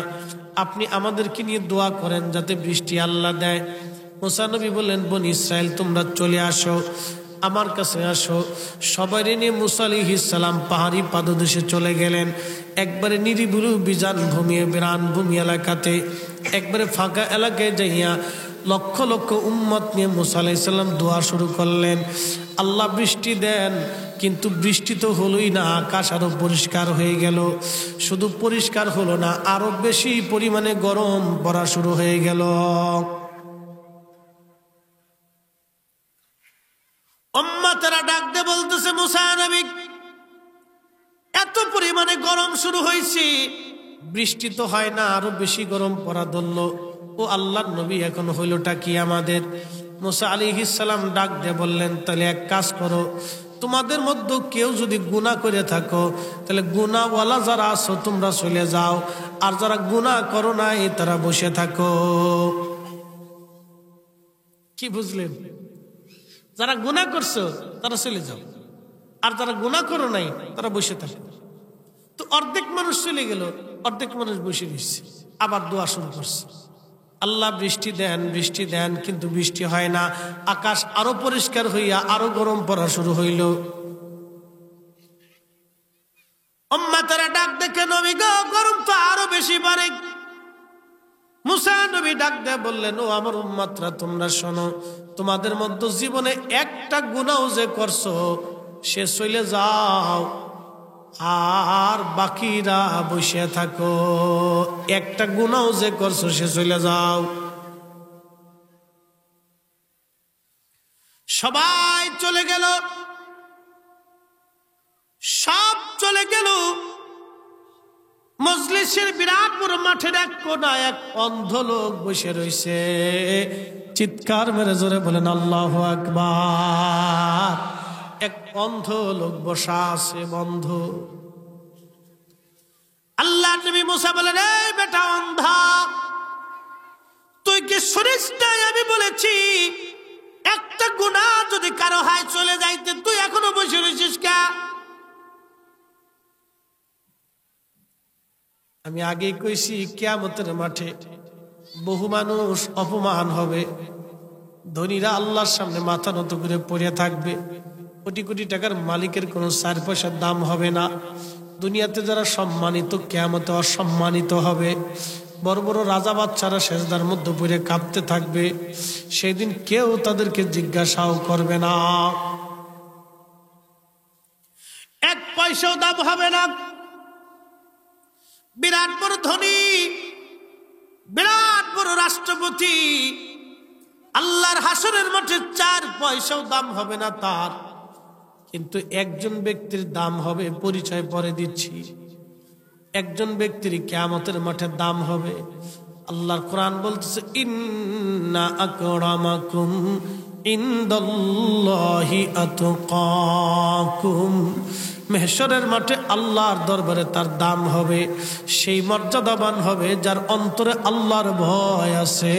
আপনি আমাদেরকে নিয়ে দোয়া করেন যাতে বৃষ্টি আল্লাহ দেয়। মুসা নবী বললেন, বনি ইসরাইল তোমরা চলে আসো, আমার কাছে আসো। সবাই নিয়ে মুসা আলাইহিস সালাম পাহাড়ি পাদদেশে চলে গেলেন। একবারে নিরিবিলি বিজান ভূমি, বিরান ভূমি এলাকাতে, একবারে ফাঁকা এলাকায় যাইয়া লক্ষ লক্ষ উম্মত নিয়ে মুসা আলাইহিস সালাম দোয়া শুরু করলেন, আল্লাহ বৃষ্টি দেন। কিন্তু বৃষ্টি তো হলোই না, আকাশ আরো পরিষ্কার হয়ে গেল। শুধু পরিষ্কার হলো না, আরো বেশি পরিমাণে গরম পড়া শুরু হয়ে গেল। উম্মতেরা ডাকতে বলতেছে, মুসা নবী, এত পরিমাণে গরম শুরু হয়েছে, বৃষ্টি তো হয় না, আরো বেশি গরম পড়া ধরলো। ও আল্লাহর নবী, এখন হইলটা কি আমাদের? মুসা আলাইহিস সালাম ডাক দিয়ে বললেন, তাহলে এক কাজ করো, তোমাদের মধ্যে কেউ যদি গুনাহ করে থাকো তাহলে গুনাহওয়ালা যারা আছো তোমরা চলে যাও, আর যারা গুনাহ করো নাই তারা বসে থাকো। কি বুঝলেন? যারা গুনাহ করছো তারা চলে যাও, আর যারা গুনাহ করো নাই তারা বসে থাকো। তো অর্ধেক মানুষ চলে গেল, অর্ধেক মানুষ বসে রয়েছে, আবার দোয়া শুরু করছে, আল্লাহ বৃষ্টি দেন, বৃষ্টি দেন, কিন্তু বৃষ্টি হয় না। আকাশ আরো পরিষ্কার হইয়া আরো গরম পড়া শুরু হইল। উম্মতেরা ডাক দেখে, নবী গো, গরম তো আরো বেশি বাড়ে। মুসা নবী ডাক দিয়ে বললেন, ও আমার উম্মতরা, তোমরা শোনো, তোমাদের মধ্যে জীবনে একটা গুনাহ যে করছো সে চলে যাও, আর বাকিরা বসে থাকো। একটা গুনাহ যে করছো সে চলে যাও। সবাই চলে গেল, সব চলে গেল। মজলিসের বিরাট বড় মাঠের এক কোনায় এক অন্ধ লোক বসে রয়েছে। চিৎকার মেরে জোরে বলেন আল্লাহু আকবার। এক অন্ধ লোক বসা আছে, বন্ধ। আল্লাহ নবী মুসা বলেন, এই বেটা অন্ধা, তুই কি শুনিস নাই আমি বলেছি একটা গুনাহ যদি কারো হয় চলে যাইতে, তুই এখনো বসে রয়েছিস কে? আমি আগেই কইছি, কিয়ামতের মাঠে বহু মানুষ অপমান হবে। ধনীরা আল্লাহর সামনে মাথা নত করে পড়ে থাকবে। কোটি কোটি টাকার মালিকের কোনো 4 পয়সার দাম হবে না। দুনিয়াতে যারা সম্মানিত কিয়ামতে অসম্মানিত হবে। বড় বড় রাজা বাদশারা সেজদার মধ্যে পড়ে কাঁপতে থাকবে। সেদিন কেউ তাদেরকে জিজ্ঞাসাও করবে না, 1 পয়সাও দাম হবে না। বিরাট বড় ধনী, বিরাট বড় রাষ্ট্রপতি, আল্লাহর হাসরের মাঠে 4 পয়সাও দাম হবে না তার। কিন্তু একজন ব্যক্তির দাম হবে, পরিচয় পরে দিচ্ছি, একজন ব্যক্তির কিয়ামতের মাঠে দাম হবে। আল্লাহর কোরআন বলতেছে, ইন্না আকরামাকুম ইনদাল্লাহি আতকাকুম। মেহশরের মাঠে আল্লাহর দরবারে তার দাম হবে। সেই মর্যাদাবান হবে যার অন্তরে আল্লাহর ভয় আছে,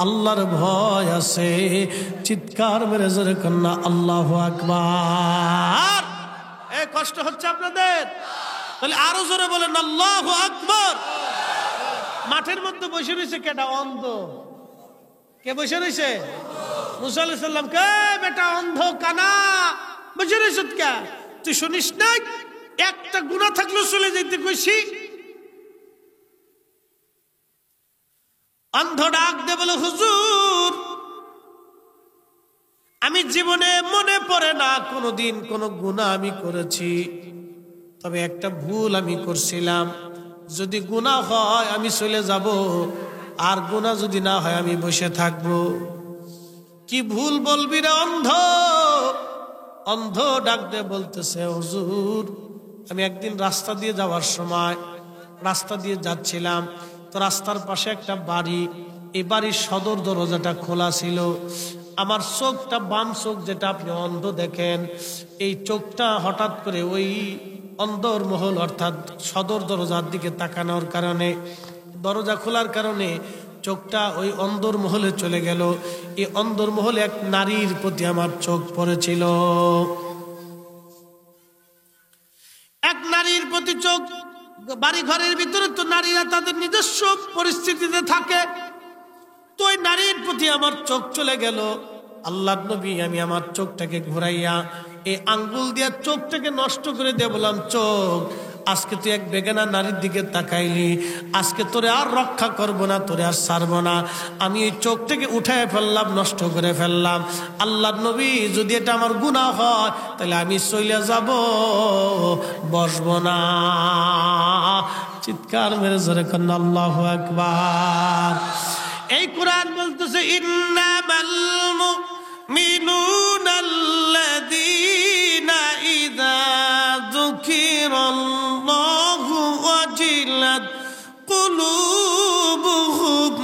আল্লাহর ভয় আছে। চিৎকার মেরে জোরে কন্যা আল্লাহু আকবার। কষ্ট হচ্ছে আপনাদের? তাহলে আরো জোরে বলেন আল্লাহু আকবার। মাঠের মধ্যে বসে রয়েছে কেটা? অন্ধ। কে বসে রয়েছে? মুসা আলাইহিস সালাম কে, বেটা অন্ধ কানা বসে রয়েছে কে? তুই শুনিস না একটা গুনাহ থাকলো চলে যাইতে কইছি? অন্ধ ডাক দে বলে, হুজুর, আমি জীবনে মনে পড়ে না কোনোদিন কোনো গুনাহ আমি করেছি, তবে একটা ভুল আমি করছিলাম। যদি গুনাহ হয় আমি চলে যাব, আর গুনাহ যদি না হয় আমি বসে থাকব। কি ভুল বলবি রে অন্ধ? অন্ধ ডাক দে বলতেছে, হুজুর, আমি একদিন রাস্তা দিয়ে যাওয়ার সময় রাস্তা দিয়ে যাচ্ছিলাম, তো রাস্তার পাশে একটা বাড়ি, এই বাড়ির সদর দরজাটা খোলা ছিল। আমার চোখটা, বাম চোখ যেটা আপনি অন্ধ দেখেন, এই চোখটা হঠাৎ করে ওই অন্ধর মহল অর্থাৎ সদর দরজার দিকে তাকানোর কারণে, দরজা খোলার কারণে চোখটা ওই অন্ধর মহলে চলে গেল। এই অন্ধর মহলে এক নারীর প্রতি আমার চোখ পড়েছিল। এক নারীর প্রতি চোখ। বাড়ি ঘরের ভিতরে তো নারীরা তাদের নিজস্ব পরিস্থিতিতে থাকে, তো ওই নারীর প্রতি আমার চোখ চলে গেল। আল্লাহর নবী, আমি আমার চোখটাকে ঘুরাইয়া এই আঙ্গুল দিয়া চোখটাকে নষ্ট করে দিয়ে বললাম, চোখ, আজকে তুই এক বেগানা নারীর দিকে তাকাইলি, আজকে তোরে আর রক্ষা করব না, তোরে আর ছাড়ব না। আমি এই চোখটাকে উঠায় ফেললাম, নষ্ট করে ফেললাম। আল্লাহর নবী, যদি এটা আমার গুনাহ হয় তাহলে আমি চলে যাব, বসবো না। চিৎকার মেরে জোরে কন্না আল্লাহু আকবার। এই কোরআন বলতেছে, ইন্নামাল মুমিনুনাল্লাযীনা ইযা যুকিরাল্লাহু ওয়াজিলাত কুলুবুহুম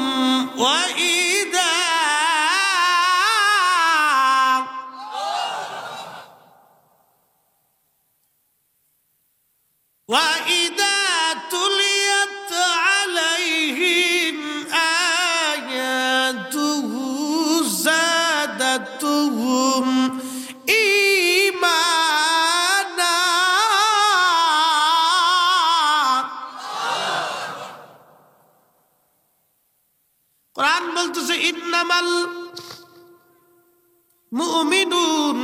ওয়া ইযা وَإِذَا تُلِيَتْ عَلَيْهِمْ آيَاتُهُ زَادَتْهُمْ ঈমানা। কোরআন বলতেছে ইন্নামাল মুমিনুন,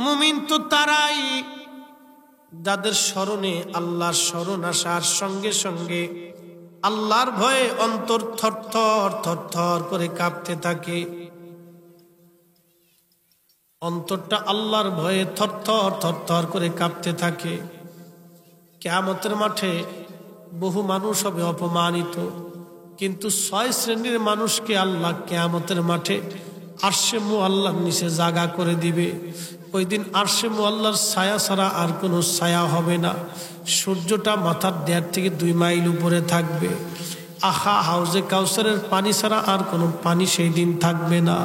মুমিন তো তারাই যাদের স্মরণে আল্লাহর স্মরণ আসার সঙ্গে সঙ্গে আল্লাহর ভয়ে অন্তর থরথর থরথর করে কাঁপতে থাকে। অন্তরটা আল্লাহর ভয়ে থরথর থরথর করে কাঁপতে থাকে। কিয়ামতের মাঠে বহু মানুষ হবে অপমানিত, কিন্তু 6 শ্রেণীর মানুষকে আল্লাহ কিয়ামতের মাঠে আরশে মুআল্লার নিচে জায়গা করে দিবে। ওই দিন আরশে মুআল্লার ছায়া ছাড়া আর কোনো ছায়া হবে না। সূর্যটা মাথার 1.5 থেকে 2 মাইল উপরে থাকবে। আহা, হাউজে কাউসারের পানি ছাড়া আর কোনো পানি সেই দিন থাকবে না।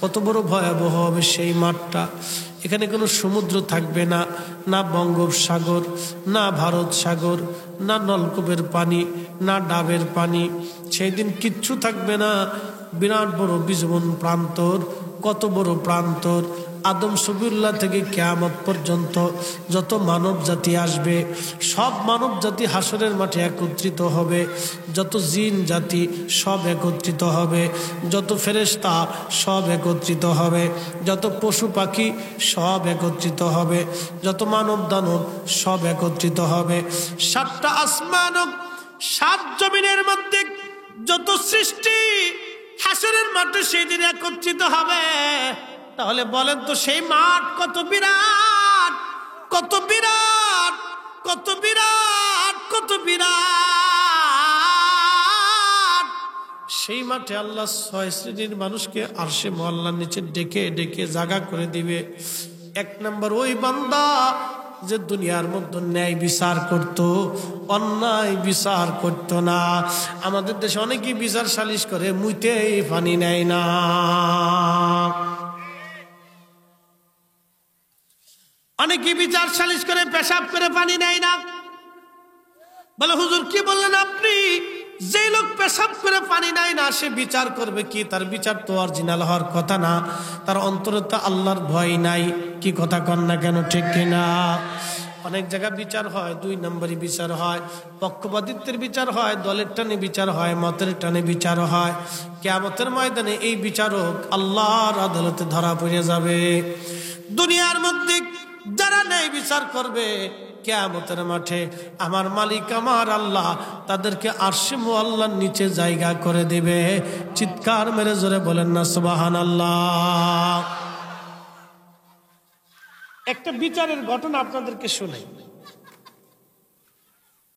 কত বড় ভয়াবহ হবে সেই মাঠটা। এখানে কোনো সমুদ্র থাকবে না, না বঙ্গোপসাগর, না ভারত সাগর, না নলকূপের পানি, না ডাবের পানি। সেই দিন কিচ্ছু থাকবে না। বিরাট বড় বিজবন প্রান্তর। কত বড় প্রান্তর! আদম সবিউল্লাহ থেকে কিয়ামত পর্যন্ত যত মানব জাতি আসবে, সব মানব জাতি হাসরের মাঠে একত্রিত হবে। যত জিন জাতি সব একত্রিত হবে, যত ফেরেশতা সব একত্রিত হবে, যত পশু পাখি সব একত্রিত হবে, যত মানব দানব সব একত্রিত হবে। 7টা আসমান, 7 জমিনের মধ্যে যত সৃষ্টি হাসরের মাঠে সেই দিন একত্রিত হবে। তাহলে বলেন তো সেই মাঠ কত বিরাট, কত বিরাট, কত বিরাট, কত বিরাট! সেই মাঠে আল্লাহ 6 শ্রেণীর মানুষকে আরশে মুআল্লার নিচে ডেকে ডেকে জায়গা করে দিবে। 1 নম্বর ওই বান্দা যে দুনিয়ার মধ্যে ন্যায় বিচার করত, অন্যায় বিচার করত না। আমাদের দেশে অনেকেই বিচার সালিশ করে, মুইতেই পানি নেয় না। অনেকে বিচার সালিশ করে, পেশাব করে পানি নেয় না। বলে হুজুর কি বললেন আপনি? যে লোক পেশাব করে পানি নেয় না সে বিচার করবে কি? তার বিচার তো অরিজিনাল হওয়ার কথা না। তার অন্তরে তো আল্লাহর ভয় নাই। কি কথা কন না কেন, ঠিক কিনা? অনেক জায়গায় বিচার হয়, 2 নম্বরই বিচার হয়, পক্ষপাতিত্বের বিচার হয়, দলের টানে বিচার হয়, মতের টানে বিচার হয়। কিয়ামতের ময়দানে এই বিচারক আল্লাহর আদালতে ধরা পড়ে যাবে। দুনিয়ার মধ্যে যারা ন্যায় বিচার করবে, কিয়ামতের মাঠে আমার মালিক আমার আল্লাহ তাদেরকে আরশে মুআল্লার নিচে জায়গা করে দিবে। চিৎকার মেরে জোরে বলেন না সুবহানাল্লাহ। একটা বিচারের ঘটনা আপনাদেরকে শোনাই।